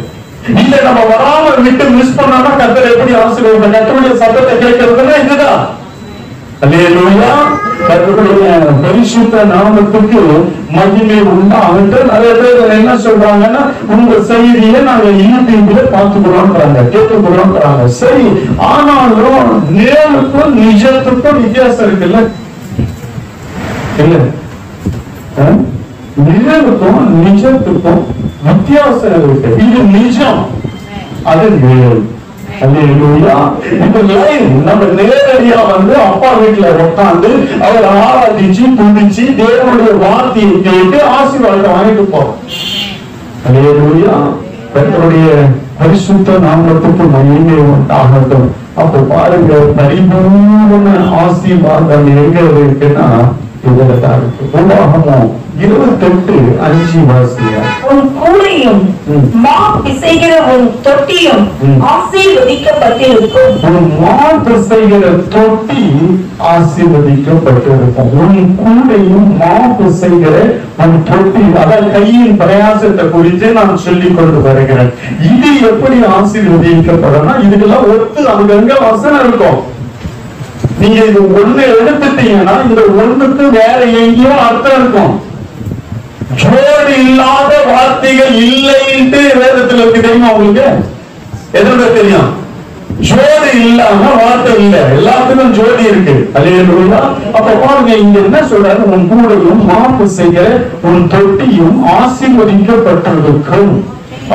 இல்ல நம்ம வராம விட்டு மிஸ் பண்ணாம கர்த்தர் எப்படி ஆசீர்வதிப்பார்? கர்த்தருடைய சத்தத்தை கேட்கறதுன்னா இதுதான். அல்லேலூயா. கர்த்தருடைய பரிசுத்த நாமத்துக்கு மகிமை உண்டாகட்டும். நிறைய பேர் என்ன சொல்றாங்கன்னா, உங்க செய்தியை நாங்க யூடியூப்ல பார்த்துக்கிறோம்ன்றாங்க, கேட்டுக்கிறோம்ன்றாங்க. சரி, ஆனாலும் நேருக்கும் நிஜத்துக்கும் வித்தியாசம் இருக்குல்ல? இல்ல, நிஜத்துக்கும் நிஜத்துக்கும் வித்தியாசம் இருக்கு. இது நிஜம், அது நிழல். நம்ம நேரடியா அப்பா வீட்டுல உட்காந்து அவர் ஆராதிச்சு துடிச்சு தேவனுடைய வார்த்தையை கேட்டு ஆசீர்வாதத்தை வாங்கிட்டு போறோம். அல்லேலூயா. கர்த்தருடைய பரிசுத்த நாமத்துக்கு மகிமை உண்டாகட்டும். அப்ப பாருங்க, பரிபூர்ண ஆசீர்வாதம் எங்க இருக்குன்னா இதுலதான் இருக்கு. உலகமும் 28:5 வாசியா. உன் கூடையும் மா பிசைகிற உன் தொட்டியும் ஆசீர்வதிக்கப்பட்டிருக்கும். உன் மா பிசைகிற தொட்டி ஆசீர்வதிக்கப்பட்டிருக்கும். உன் கூடையும் மா பிசைகிற உன் தொட்டி, அதாவது கையின் பிரயாசத்தை குறித்து நான் சொல்லிக் கொண்டு வருகிறேன். இது எப்படி ஆசீர்வதிக்கப்படனா, இதுக்கெல்லாம் ஒத்து அங்கங்க வசனம் இருக்கும். நீங்க இது ஒண்ணு எடுத்துட்டீங்கன்னா இந்த ஒண்ணுக்கு வேற எங்கேயோ அர்த்தம் இருக்கும். ஜோடி இல்லாத வார்த்தைகள் இல்லைன்ட்டு வேதத்துல இருக்கு தெரியுமா உங்களுக்கு? எதுல தெரியும்? ஜோடி இல்லாம வார்த்தை இல்ல, எல்லாத்துக்கும் ஜோடி இருக்கு. அல்லேலூயா. அப்ப பாருங்க, இங்க என்ன சொல்றாரு? உன் கூடையும் மாப்பு செய்கிற உன் தொட்டியும் ஆசீர்வதிக்கப்பட்டிருக்கும்.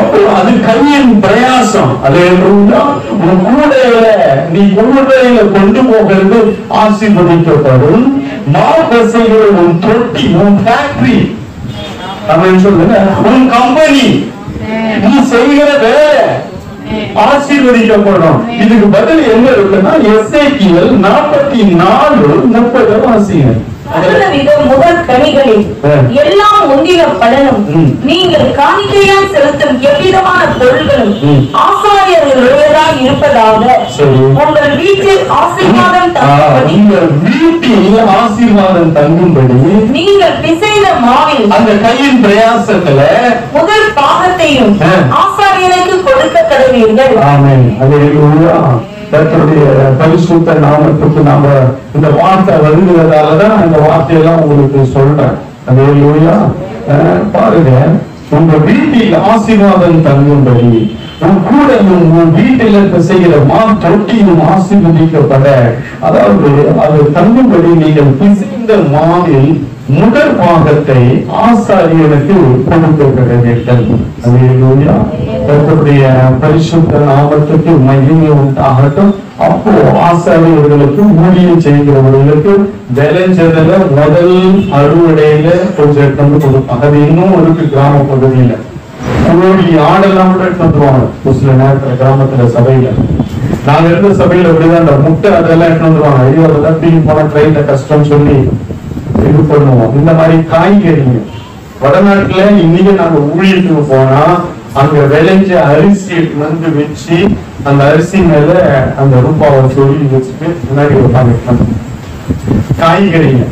அப்போ அது கையின் பிரயாசம். அல்லேலூயா. உன் கூடையில நீ கூடையில கொண்டு போகிறது ஆசீர்வதிக்கப்படும். மாப்பு செய்கிற உன் தொட்டி, உன் ஃபேக்டரி, சொல்லுங்க, உன் கம்பெனி, நீ செய்கிற வேலை ஆசீர்வதிக்கப்படும். இதுக்கு பதில் என்ன இருக்குன்னா, எசேக்கியேல் 44:30 வாசிங்க. முதல் கனிகளில் எல்லாம் முந்தின பலனும் நீங்கள் காணிக்கையால் செலுத்தும் எவ்விதமான பொருள்களும் ஆசாரியர்களுடையதாக இருப்பதாக உங்கள் வீட்டில் ஆசீர்வாதம் தங்கும்படி நீங்கள் பிசைந்த மாவில் அந்த கையின் பிரயாசத்துல முதல் பாகத்தையும் ஆசாரியனுக்கு கொடுக்க கடவீர்கள். ஆமென். அல்லேலூயா. கர்த்தருடைய பரிசுத்த நாமத்துக்கு நாம இந்த வார்த்தை வருகிறதாலதான் இந்த வார்த்தையெல்லாம் உங்களுக்கு சொல்றேன். அல்லேலூயா. பாருங்க, உங்க வீட்டில் ஆசீர்வாதம் தங்கும்படி உன் கூட உன் வீட்டில் செய்கிற மா தொட்டியும் ஆசீர்வதிக்கப்பட, அதாவது அது தங்கும்படி நீங்கள் பிசைந்த மாவில் முதல் பாகத்தை ஆசாரியனுக்கு கொடுக்கப்பட்டீர்கள். அல்லேலூயா. கர்த்தருடைய பரிசுத்த நாமத்துக்கு மகிமை உண்டாகட்டும். அப்போ ஆசாரியர்களுக்கு ஊழியம் செய்கிறவர்களுக்கு விளைஞ்சதுல முதல் அறுவடையில கொஞ்சம் எடுத்து கொடுப்பாங்க. அது இன்னும் இருக்கு கிராம பகுதியில. கோழி ஆடெல்லாம் கூட எடுத்து வந்துருவாங்க ஒரு சில நேரத்துல கிராமத்துல சபையில. நாங்க இருந்த சபையில அப்படிதான் அந்த முட்டை அதெல்லாம் எடுத்து வந்துருவாங்க. ஐயோ, அதெல்லாம் தூக்கி போன ட்ரெயின்ல கஷ்டம் சொல்லி இது பண்ணுவோம். இந்த மாதிரி காய்கறிங்க வடநாட்டுல இன்னைக்கு நாங்க ஊழியத்துக்கு போனா அங்க விளைஞ்ச அரிசி வச்சு அந்த அரிசி மேல அந்த ரூபாவை சொல்லி வச்சுட்டு முன்னாடி வைப்பாங்க. காய்கறிங்க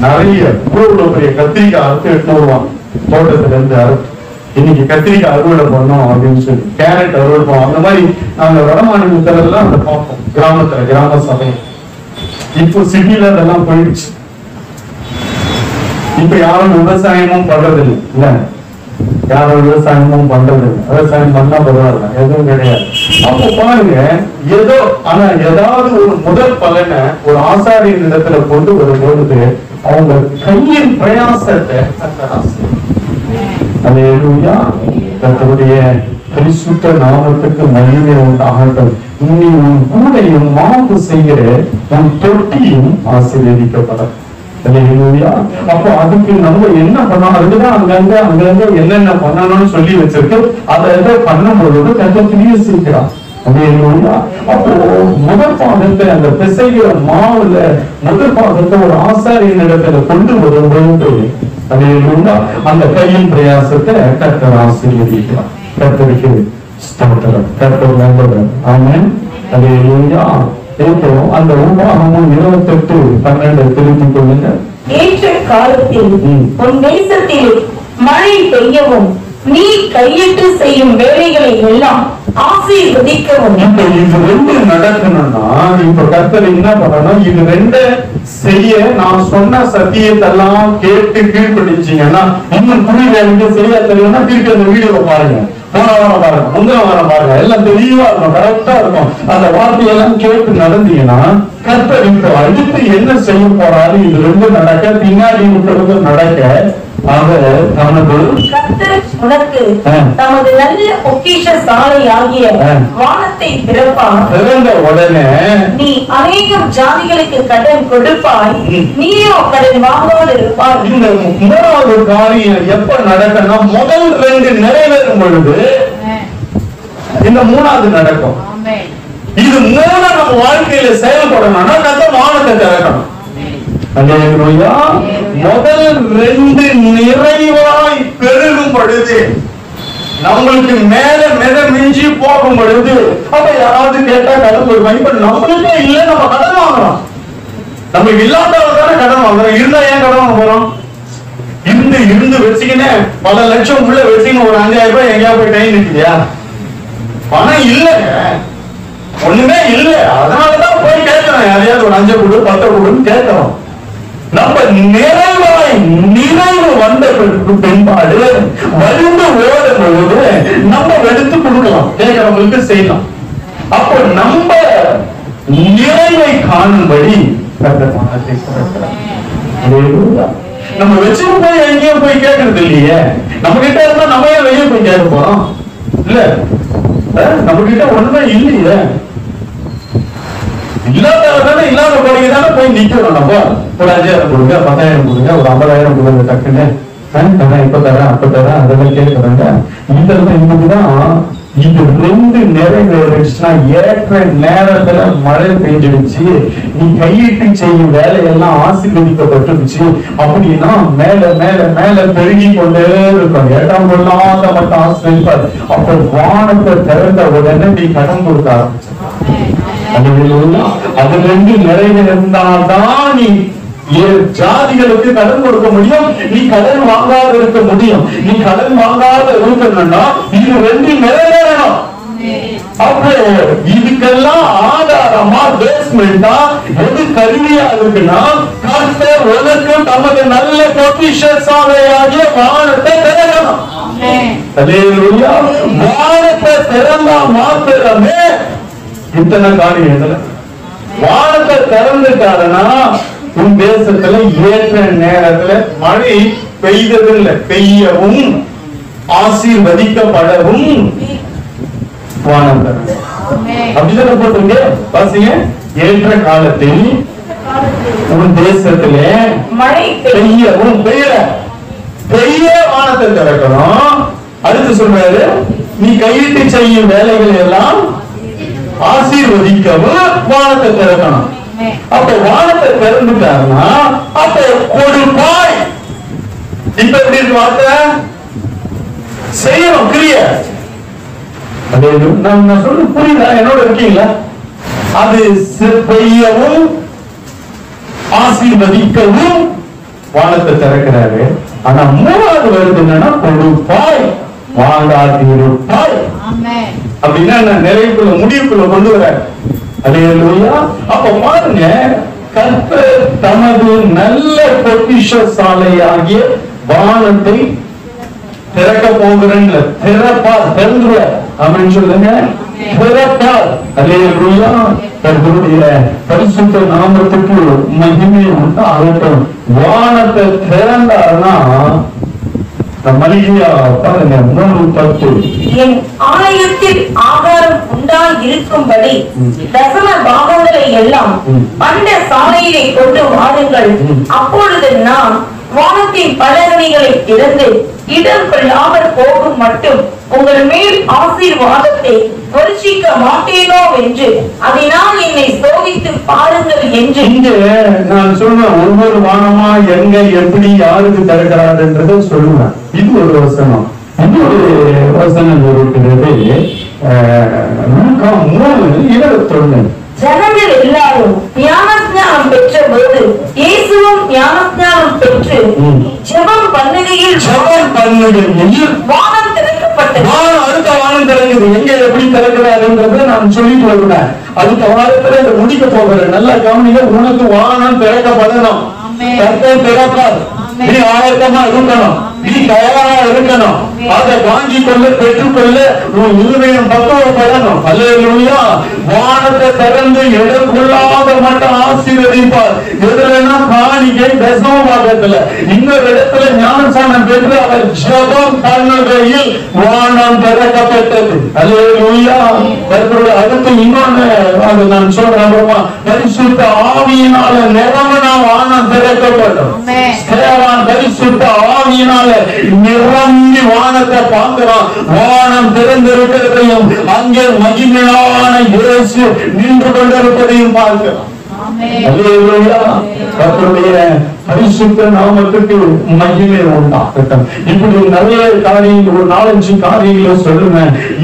நிறைய இவ்வளவு பெரிய கத்திரிக்காய் அறுத்து எடுத்து வருவாங்க தோட்டத்துல இருந்து. அறுத்து இன்னைக்கு கத்திரிக்காய் அறுவடை பண்ணோம் அப்படின்னு சொல்லி கேரட் அறுவடை பண்ணுவோம். அந்த மாதிரி நாங்க வட மாநிலத்துல எல்லாம் அதை பார்ப்போம் கிராமத்துல, கிராம சபை. இப்போ சிட்டில அதெல்லாம் போயிடுச்சு. இப்ப யாரும் விவசாயமும் பண்றது இல்ல, யாரும் விவசாயமும் பண்றது இல்லை. விவசாயம் பண்ணா பரவாயில்ல, எதுவும் கிடையாது. அப்போ பாருங்க, ஏதோ ஆனா ஏதாவது ஒரு முதல் பலனை ஒரு ஆசாரியின் இடத்துல கொண்டு வரும்பொழுது அவங்க கையின் பிரயாசத்தை கர்த்தருடைய பரிசுத்த நாமத்துக்கு மகிமை உண்டாகட்டும். இனி உன் கூடையும் மாவு செய்கிற உன் தொட்டியும் ஆசீர்வதிக்கப்படும். அப்போ அதுக்கு நம்ம என்ன பண்ணணும்? அதுதான் அங்கங்க என்னென்ன பண்ணணும்னு சொல்லி வச்சிருக்கு. அதை பண்ணும் பொழுது கர்த்தர் செய்கிறார். அப்போ முதல் பாகத்தை அந்த பிசைகிற மாவுல முதல் பாகத்தை ஒரு ஆசாரியின் இடத்துல கொண்டு வரும்போது அந்த கையின் பிரயாசத்தை கர்த்தர் ஆசீர்வதிக்கிறார். கர்த்தருக்கு ஸ்தோத்திரம். கர்த்தர் நல்லவர். ஆமென். அல்லேலூயா. இப்போ அந்த உபாகமம் 28:12 திருப்பிக் கொள்ளுங்க. ஏற்ற காலத்தில் உன் தேசத்தில் மழை பெய்யவும் நீ கையிட்டு செய்யும் வேலைகளை எல்லாம் ஆசீர்வதிக்கவும். இப்ப இது ரெண்டு நடக்கணும்னா இப்ப கர்த்தர் என்ன பண்ணணும்? இது ரெண்டு செய்ய நான் சொன்ன சத்தியத்தெல்லாம் கேட்டு கீழ்படிச்சீங்கன்னா இன்னும் புரியல, எனக்கு சரியா தெரியும்னா திருப்பி அந்த வீடியோவை பாருங்க, போன வாரம் பாருங்க, முந்தின வாரம் பாருங்க, எல்லாம் தெளிவா இருக்கும், கரெக்டா இருக்கும். அந்த வார்த்தையெல்லாம் கேட்டு நடந்தீங்கன்னா கர்த்தர் இப்ப அடுத்து என்ன செய்ய போறாரு? இது ரெண்டு நடக்க, பின்னாடி இருக்கிறது நடக்க அவர் தமது கர்த்தர் உனக்கு தமது நல்ல பொக்கிஷ சாலை ஆகிய வானத்தை திறப்பார். திறந்த உடனே நீ அநேகம் ஜாதிகளுக்கு கடன் கொடுப்பாய், நீயோ கடன் வாங்காமல் இருப்பாய். இந்த மூணாவது காரியம் எப்ப நடக்கணும்? முதல் ரெண்டு நிறைவேறும் பொழுது இந்த மூணாவது நடக்கும். இது மூணு நம்ம வாழ்க்கையில செயல்படணும்னா கர்த்தர் வானத்தை திறக்கணும். முதல் ரெண்டு நிறைவாய் பெருகும் பொழுது, நம்மளுக்கு மேல மித மிஞ்சி போகும் பொழுது, அப்ப யாராவது கேட்டா கடன் கொடுப்பாங்க. இப்ப நம்மளுக்கே இல்ல, நம்ம கடன் வாங்கலாம். நமக்கு இல்லாதவங்க தானே கடன் வாங்குறோம். இருந்தா ஏன் கடன் வாங்க போறோம்? இருந்து வச்சுக்கினே பல லட்சம் உள்ள வச்சுக்கின்னு ஒரு 5000 ரூபாய் எங்கேயா போய் கை நிற்கிறியா? பணம் இல்லைங்க, ஒண்ணுமே இல்ல. அதனாலதான் போய் கேட்கிறோம், யாரையாவது ஒரு 5 கொடு 10 கொடுன்னு கேட்கிறோம். நம்ம நிறைவு வந்த பின்பாடு வலிந்து ஓடும் பொழுது நம்ம எடுத்து கொடுக்கலாம், கேட்கிறவங்களுக்கு செய்யலாம். அப்போ நம்ம நிறைவை காணும்படி நம்ம வச்சுட்டு போய் எங்கேயும் போய் கேட்கறது இல்லையே. நம்ம கிட்ட இருந்தா நம்ம ஏன் வெளியே போய் கேட்க போறோம்? இல்ல, நம்ம கிட்ட ஒண்ணுமே இல்லையே. இல்லாதவங்க இல்லாத படிக்கு தானே போய் நிக்கிறோம். நம்ம ஒரு 5000 கொடுங்க, 10,000 கொடுங்க, ஒரு 50,000 கொடுங்க, டக்குன்னு இப்ப தரேன் அப்ப தரேன் அதெல்லாம் கேட்கறாங்க. இதெல்லாம் இதுக்குதான் இது ரெண்டு நிறைவேறிச்சுன்னா ஏற்ற நேரத்துல மழை பெஞ்சிடுச்சு, நீ கையிட்டு செய்யும் வேலையெல்லாம் ஆசீர்வதிக்கப்பட்டுருச்சு அப்படின்னா மேல மேல மேல பெருகி கொண்டே இருக்கும். 8ஆம் கொள்ளாத மட்டும் ஆசீர்வதிப்பார். அப்ப வானத்தை திறந்த உடனே நீ கடன் கொடுக்க ஆரம்பிச்ச. அது ரெண்டு நிறைவேறினால்தான் நீ ஜாதிகளுக்கு கடன் கொடுக்க முடியும், நீ கடன் வாங்காத இருக்க முடியும். நீ கடன் வாங்காத இருக்கணும்னா இது ரெண்டு நிறைவேறணும். அப்ப இதுக்கெல்லாம் ஆதாரமா பேஸ்மெண்டா எது கருவியா இருக்குன்னா கர்த்தர் உனக்கு தமது நல்ல பொக்கிஷ சாலையாகிய வானத்தை திறக்கணும். வானத்தை திறந்தா மாத்திரமே இத்தனை காரியத்துல வானத்தை திறந்துட்டாருன்னா உன் தேசத்துல ஏற்ற நேரத்துல மழை பெய்ததில்லை, பெய்யவும் ஆசீர்வதிக்கப்படவும் வானம் திறந்து. அப்படிதான் போட்டுங்க பாசிங்க. ஏற்ற காலத்தில் உன் தேசத்திலே மழை பெய்யவும் பெய்ய வானத்தை திறக்கணும். அடுத்து சொல்றாரு, நீ கையிட்டு செய்யும் வேலைகள் எல்லாம் ஆசீர்வதிக்கவும் வானத்தை திறக்கணும். அப்ப வானத்தை திறந்துட்டாருன்னா அப்ப கொடுப்பாய். இப்ப எப்படி இருக்கு வார்த்தை? செய்யணும், கிரியை. நான் சொல்ல புரியுதா? என்னோட இருக்கீங்களா? அது பெய்யவும் ஆசீர்வதிக்கவும் வானத்தை திறக்கிறாரு. ஆனா மூணாவது வருது என்னன்னா கொடுப்பாய் வாங்காதிருப்பாய். அப்படின்னா நிறைவுக்குள்ள முடிவுக்குள்ள கொண்டு வர. அல்லேலூயா. அப்ப பாருங்க, கர்த்தர் தமது நல்ல பொக்கிஷ சாலையாகிய வானத்தை திறக்க போகிறேன். திறப்பார், திறந்துருவ அப்படின்னு சொல்லுங்க. திறப்பார். அல்லேலூயா. கர்த்தருடைய பரிசுத்த நாமத்துக்கு மகிமை உண்டாகட்டும். வானத்தை திறந்தாருன்னா மல்கியா பாருங்க 3:10. என் ஆலயத்தில் ஆகாரம் உண்டாய் இருக்கும்படி தசம பாகங்களை எல்லாம் பண்ட சாலையிலே கொண்டு வாருங்கள். அப்பொழுது நான் வானத்தின் பலகணிகளை திறந்து இடம் கொள்ளாமல் போகும் மட்டும் உங்கள் மேல் ஆசீர்வாதத்தை வருஷிக்க மாட்டேனோ என்று அதனால் என்னை சோதித்து பாருங்கள் என்று. இங்க நான் சொல்லுவேன், ஒவ்வொரு வானமா எங்க எப்படி யாருக்கு திறக்கிறாருன்றதை சொல்லுவேன். இது ஒரு வசனம். இன்னொரு வசனம் இருக்கிறது, 3:21. ஜனங்கள் எல்லாரும் ஞானஸ்நானம் பெற்ற போது இயேசுவும் ஞானஸ்நானம் பெற்று ஜெபம் பண்ணுகையில் வானம் திறக்கப்பட்டது. அடுத்த வானம் திறங்க திறக்குது, எங்க எப்படி திறக்கிறாருன்றத நான் சொல்லிட்டு வருவேன். அடுத்த வாரத்துல இதை முடிக்க போகிறேன். நல்லா கவனிங்க. உனக்கு வானம் திறக்கப்படணும். கர்த்தர் திறப்பார். நீ ஆயத்தமா இருக்கணும், நீ தயாரா இருக்கணும். அதை வாங்கி கொள்ள, பெற்றுக்கொள்ள உன் இருதயம் பக்குவப்படணும். அல்லேலூயா. வானத்தை திறந்து இடம் கொள்ளாத மட்டும் ஆசீர்வதிப்பார். எதுலன்னா காணிக்கை தசம பாகத்துல. இன்னொரு இடத்துல ஞானஸ்நானம் பெற்று அவர் ஜெபம் பண்ணுகையில் வானம் திறக்கப்பட்டது. அல்லேலூயா. அடுத்து இன்னொன்னு அது நான் சொல்றேன். பரிசுத்த ஆவியினால நிரம்பின வானம் திறக்கப்படும். பரிசுத்த ஆவியினால நிரம்பி வானத்தை பார்க்கிறோம். வானம் திறந்திருக்கிறதையும் அங்கே மகிமையான இயேசு நின்று கொண்டிருப்பதையும் பார்க்கிறோம். பரிசுத்த நாமத்துக்கு மகிமை உண்டாகட்டும். இப்படி நிறைய காரியங்கள், ஒரு 4-5 காரியங்களை சொல்லுங்க,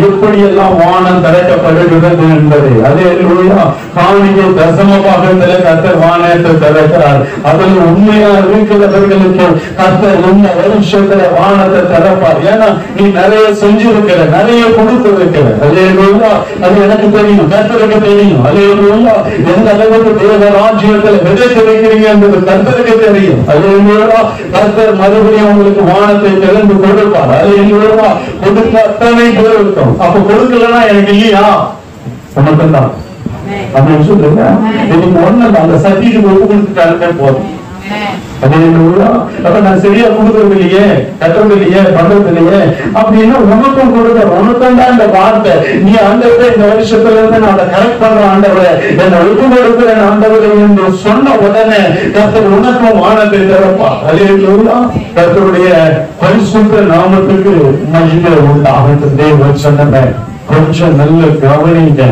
எப்படி எல்லாம் வானம் திறக்கப்படுகிறது என்பதை. அல்லேலூயா. காணிக்கை தசம பாகத்துல கர்த்தர் வானத்தை திறக்கிறார். அதில் உண்மையா இருக்கிறவர்களுக்கு கர்த்தர் இந்த வருஷத்துல வானத்தை திறப்பார். ஏன்னா நீ நிறைய செஞ்சிருக்கிற, நிறைய கொடுத்திருக்கிற. அல்லேலூயா. அது எனக்கு தெரியும், கர்த்தருக்கு தெரியும். அல்லேலூயா. எந்த அளவுக்கு தேவ ராஜ்யத்துல விதைத்திருக்கிறீங்க என்பது கர்த்தருக்கு தெரியும். அல்லேலூயா. கர்த்தர் மறுபடியும் உங்களுக்கு வானத்தை திறந்து கொடுப்பார். அல்லேலூயா. கொடுக்க அத்தனை பேர் இருக்கும். அப்ப கொடுக்கலன்னா எனக்கு இல்லையா, உனக்கு தான் அப்படின்னு சொல்லுங்க. இதுக்கு ஒண்ணு அந்த சத்தியத்துக்கு ஒப்பு கொடுத்துட்டாலுமே போதும். அப்ப நான் சரியா கொடுக்கறது இல்லையே, கட்டுறது இல்லையே, பண்றது இல்லையே அப்படின்னா உனக்கும் கொடுக்க, உனக்கும் தான் இந்த வார்த்தை. நீ ஆண்டவரே இந்த வருஷத்துல இருந்து நான் அதை கரெக்ட் பண்ற ஆண்டவரே, என்னை ஒப்பு கொடுக்கிறேன் ஆண்டவரே என்று சொன்ன உடனே கர்த்தர் உனக்கும் வானத்தை திறப்பார். அல்லேலூயா. கர்த்தருடைய பரிசுத்த நாமத்துக்கு மகிமை உண்டாகட்டும். தேவன் சொன்ன கொஞ்சம் நல்ல கவனிங்க.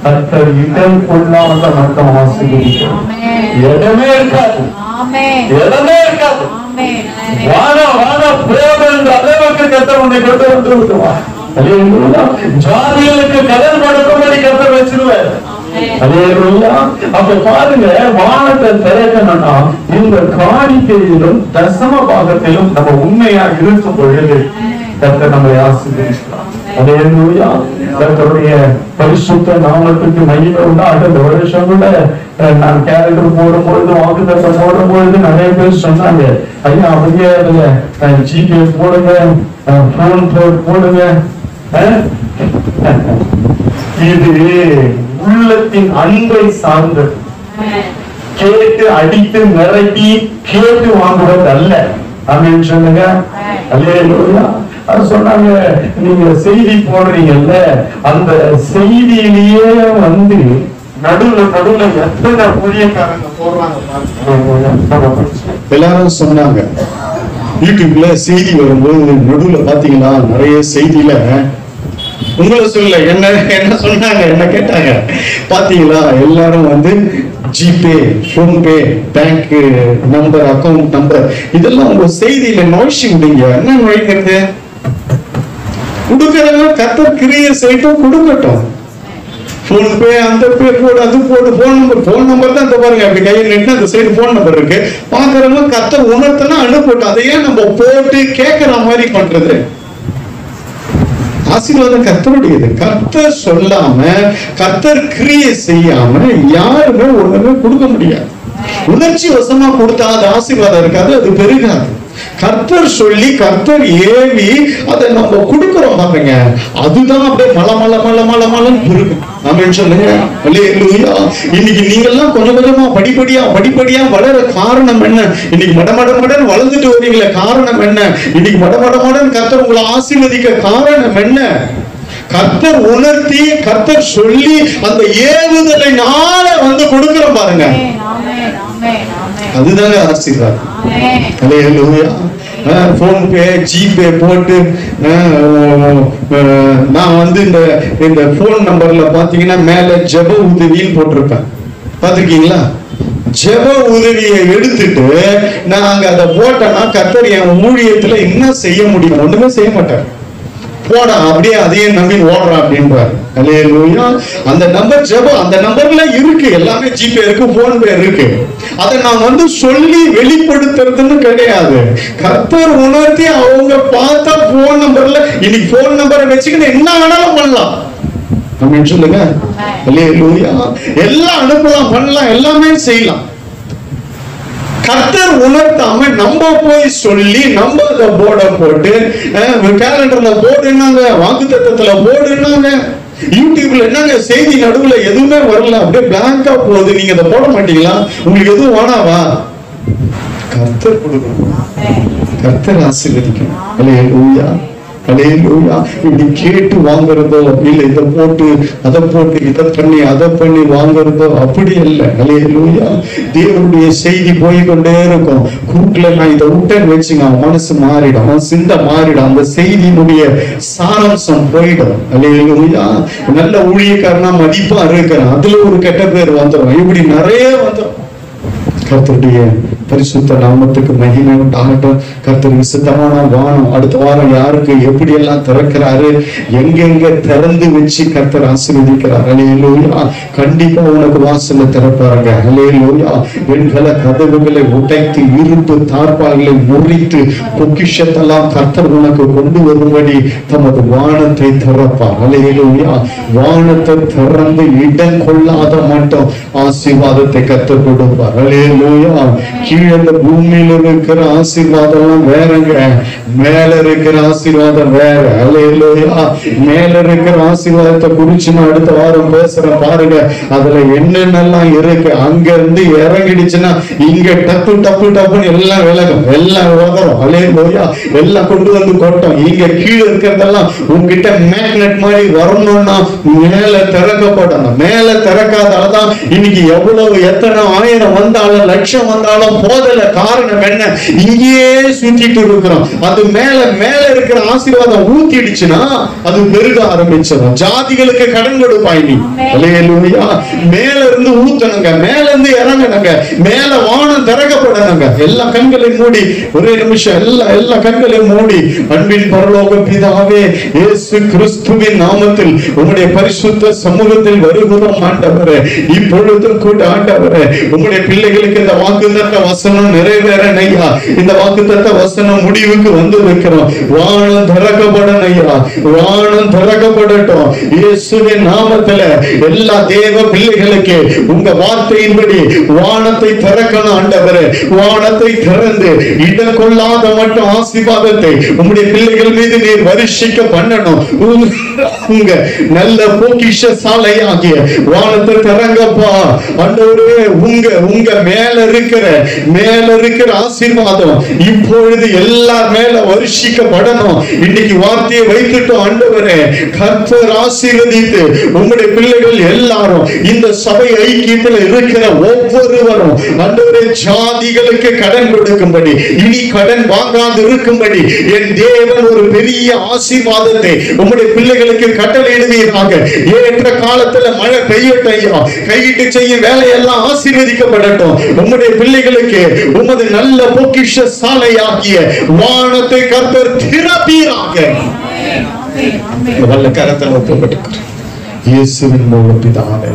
கர்த்தர் இடம் கொள்ளாத மட்டும் ஆசீர்வதிக்கிறார். இடமே இருக்காது, இடமே இருக்காது. போகின்ற அளவுக்கு கர்த்தர் உன்னை கொண்டு வந்து விடுவார். ஜாதிகளுக்கு கடன் கொடுக்கும்படி கர்த்தர் வச்சிருவார். அல்லேலூயா. அப்ப பாருங்க, வானத்தை திறக்கணும்னா இந்த காணிக்கையிலும் தசம பாகத்திலும் நம்ம உண்மையா இருக்கும் பொழுது கர்த்தர் நம்மை ஆசீர்வதிக்கிறார். அல்லேலூயா. கர்த்தருடைய பரிசுத்த நாமத்துக்கு மகிமை உண்டாக. இந்த வருஷம் கூட நான் கேலண்டர் போடும்பொழுது, வாக்குத்தத்தம் போடும்பொழுது நிறைய பேர் சொன்னாங்க, ஐயா அப்படியே அதுல ஜிபே போடுங்க, போன் போடுங்க. இது உள்ளத்தின் அன்பை சார்ந்தது. கேட்டு அடித்து மிரட்டி கேட்டு வாங்குவது அல்ல. அப்படின்னு சொல்லுங்க. அல்லேலூயா. அது சொன்னாங்க, நீங்க செய்தி போடுறீங்கல்ல, அந்த செய்தியிலேயே வந்து நடுவுல எத்தனை ஊழியக்காரங்க போடுறாங்க. எல்லாரும் சொன்னாங்க, யூடியூப்ல செய்தி வரும்போது நடுவுல பாத்தீங்களா, நிறைய செய்தியில உங்களை சொல்ல என்ன சொன்னாங்க, என்ன கேட்டாங்க பாத்தீங்களா, எல்லாரும் வந்து GPay, PhonePe, bank number, account number இதெல்லாம் உங்க செய்தியில நுழைச்சி விடுங்க. என்ன நுழைக்கிறது? கொடுக்கறவங்க கர்த்தர் கிரியை செய்யட்டும், கொடுக்கட்டும். போன்பே, அந்த பே போடு, அது போடு, போன் நம்பர் தான் பாருங்க, அப்படி கையில் நின்று அந்த சைடு போன் நம்பர் இருக்கு. பாக்குறவங்க கர்த்தர் உணர்த்தலாம் அனுப்பட்டும். அதையே நம்ம போட்டு கேட்கிற மாதிரி பண்றது. ஆசீர்வாதம் கர்த்தருடையது. கர்த்தர் சொல்லாம, கர்த்தர் கிரியை செய்யாம யாருமே ஒண்ணுமே கொடுக்க முடியாது. உணர்ச்சி வசமா கொடுத்தா அது ஆசீர்வாதம் இருக்காது, அது பெருகாது. கர்த்தர் சொல்லி, கர்த்தர் ஏவி அதை நம்ம கொடுக்கிறோம் பாருங்க, அதுதான் அப்படியே மலன்னு பெருகும். ஆமென் சொல்லுங்க. அல்லேலூயா. இன்னைக்கு நீங்க எல்லாம் கொஞ்சம் கொஞ்சமா படிப்படியா வளர காரணம் என்ன? இன்னைக்கு மடமடன் வளர்ந்துட்டு வரீங்களே, காரணம் என்ன? இன்னைக்கு மடமடன் கர்த்தர் உங்களை ஆசீர்வதிக்க காரணம் என்ன? கர்த்தர் உணர்த்தி, கர்த்தர் சொல்லி அந்த ஏவுதலை நாள வந்து கொடுக்கிறோம் பாருங்க, அதுதாங்க ஆசீர்வாதம். அல்லேலூயா. போன்பே, ஜிபே போட்டு நான் வந்து இந்த போன் நம்பர்ல பாத்தீங்கன்னா மேல ஜெப உதவின்னு போட்டிருப்பேன், பாத்திருக்கீங்களா? ஜெப உதவியை எடுத்துட்டு நாங்க அதை போட்டோம்னா கர்த்தர் என் ஊழியத்துல என்ன செய்ய முடியும்? ஒண்ணுமே செய்ய மாட்டார். போடா அப்படியே அதையே நம்பி ஓடுறா அப்படின்றாரு. அல்லேலூயா. அந்த நம்பர் ஜெபம், அந்த நம்பர்ல இருக்கு, எல்லாமே ஜிபே இருக்கு, போன் பே இருக்கு. அதை நான் சொல்லி வெளிப்படுத்துறதுன்னு கிடையாது. கர்த்தர் உணர்த்தி அவங்க பார்த்தா போன் நம்பர்ல, இன்னைக்கு போன் நம்பரை வச்சுக்கிட்டு என்ன வேணாலும் பண்ணலாம் அப்படின்னு சொல்லுங்க. அல்லேலூயா. எல்லாம் அனுப்பலாம், பண்ணலாம், எல்லாமே செய்யலாம். கர்த்தர் உணர்த்தாம நம்ம போய் சொல்லி நம்ம அந்த போர்டை போட்டு கேலண்டர்ல போடுனாங்க, வாக்குத்தத்தத்துல போடுனாங்க, யூடியூப்ல என்னங்க செய்தி நடுவுல எதுவுமே வரல, அப்படியே பிளாங்கா போகுது. நீங்க அதை போட மாட்டீங்களா? உங்களுக்கு எதுவும் வேணாவா? கர்த்தர் கொடுக்கணும், கர்த்தர் ஆசீர்வதிக்கணும். அல்லேலூயா. அல்லேலூயா. இப்படி கேட்டு வாங்குறதோ இல்ல இதை போட்டு அதை போட்டு இதை பண்ணி அதை பண்ணி வாங்குறதோ அப்படி இல்லை. அல்லேலூயா. தேவனுடைய செய்தி போய்கொண்டே இருக்கும். கூட்டுல நான் இதை விட்டேன்னு வச்சுங்க, மனசு மாறிடும், சிந்தை மாறிடும், அந்த செய்தியினுடைய சாராம்சம் போயிடும். அல்லேலூயா. நல்ல ஊழியக்காரனா மதிப்பா இருக்கிறான், அதுல ஒரு கெட்ட பேர் வந்துடும், இப்படி நிறைய வந்துடும். கர்த்தருடைய பரிசுத்த நாமத்துக்கு மகிமை உண்டாகட்டும். கர்த்தர் விசுத்தமான வானம் அடுத்த வாரம் யாருக்கு எப்படி எல்லாம் திறக்கிறாரு, எங்கெங்க திறந்து வச்சு கர்த்தர் ஆசீர்வதிக்கிறார். அல்லேலூயா. கண்டிப்பா உனக்கு வாசல்ல திறப்பாருங்க. அல்லேலூயா. வெண்கல கதவுகளை உடைத்து இரும்பு தார்பால்களை முறித்து பொக்கிஷத்தெல்லாம் கர்த்தர் உனக்கு கொண்டு வரும்படி தமது வானத்தை திறப்பார். அல்லேலூயா. வானத்தை திறந்து இடம் கொள்ளாத மட்டும் ஆசீர்வாதத்தை கர்த்தர் கொடுப்பார். அல்லேலூயா. கீழே பூமியில இருக்கிற ஆசீர்வாதம் வேறங்க, மேல இருக்கிற ஆசீர்வாதம் வேற. அல்லேலூயா. மேல இருக்கிற ஆசீர்வாதத்தை குறிச்சு நான் அடுத்த வாரம் பேசுறேன் பாருங்க. அதுல என்னென்னலாம் இருக்கு, அங்க இருந்து இறங்கிடுச்சுன்னா இங்க டப்பு டப்பு டப்புன்னு எல்லாம் விலகும், எல்லாம் உதரும். அல்லேலூயா. எல்லாம் கொண்டு வந்து கொட்டும். இங்க கீழே இருக்கிறதெல்லாம் உங்ககிட்ட மேக்னெட் மாதிரி வரணும்னா மேல திறக்கப்படணும். மேல திறக்காதாலதான் இன்னைக்கு எவ்வளவு எத்தனை ஆயிரம் வந்தாலும் லட்சம் வந்தாலும் போதல. காரணம் என்ன? இங்கேயே சுத்திட்டு இருக்கிறோம். அது மேல மேல இருக்கிற ஆசீர்வாதம் ஊத்திடுச்சுன்னா அது பெருக ஆரம்பிச்சிடும். ஜாதிகளுக்கு கடன் கொடுப்பாய் நீ. அல்லேலூயா. மேல இருந்து ஊத்தணுங்க, மேல இருந்து இறங்கணுங்க, மேல வானம் திறக்கப்படணுங்க. எல்லா கண்களையும் மூடி ஒரே நிமிஷம் எல்லா கண்களையும் மூடி, அன்பின் பரலோக பிதாவே, இயேசு கிறிஸ்துவின் நாமத்தில் உம்முடைய பரிசுத்த சமூகத்தில் வருகிறோம் ஆண்டவரே. இப்பொழுதும் கூட ஆண்டவரே, உம்முடைய பிள்ளைகளுக்கு இந்த வாக்குத்தத்த வசனம் நிறைவேறணும் ஐயா. இந்த வாக்குத்தத்த வசனம் முடிவுக்கு வந்து வைக்கிறோம். வானம் திறக்கப்படணும் ஐயா, வானம் திறக்கப்படட்டும் இயேசுவின் நாமத்துல. எல்லா தேவ பிள்ளைகளுக்கு உங்க வார்த்தையின்படி வானத்தை திறக்கணும் ஆண்டவரே. வானத்தை திறந்து இடம் கொள்ளாத மட்டும் ஆசீர்வாதத்தை உம்முடைய பிள்ளைகள் மீது நீர் வருஷிக்க பண்ணணும். உங்க நல்ல பொக்கிஷ சாலையாகிய வானத்தை திறங்கப்பா ஆண்டவரே. உங்க மேல இருக்கிற ஆசீர்வாதம் இப்பொழுது எல்லார் மேல வருஷிக்கப்படணும். இன்னைக்கு வார்த்தையை வைத்துட்டோம் ஆண்டவரே. கர்த்தர் ஆசீர்வதித்து உம்முடைய பிள்ளைகள் எல்லாரும் இந்த சபை ஐக்கியத்தில் இருக்கிற ஒவ்வொருவரும் ஆண்டவரே ஜாதிகளுக்கு கடன் கொடுக்கும்படி, இனி கடன் வாங்காது இருக்கும்படி என் தேவன் ஒரு பெரிய ஆசீர்வாதத்தை உம்முடைய பிள்ளைகளுக்கு கட்டளையிடுவீராக. ஏற்ற காலத்துல மழை பெய்யட்டும் ஐயா. கையிட்டு செய்யும் வேலையெல்லாம் ஆசீர்வதிக்கப்படட்டும். உம்முடைய பிள்ளைகளுக்கு உமது நல்ல பொக்கிஷ சாலையாகிய வானத்தை கர்த்தர் திறப்பீராக. வல்ல கரத்தில் ஒப்புக்கொடுக்கிறேன் இயேசுவின் மூலம் பிதாவே.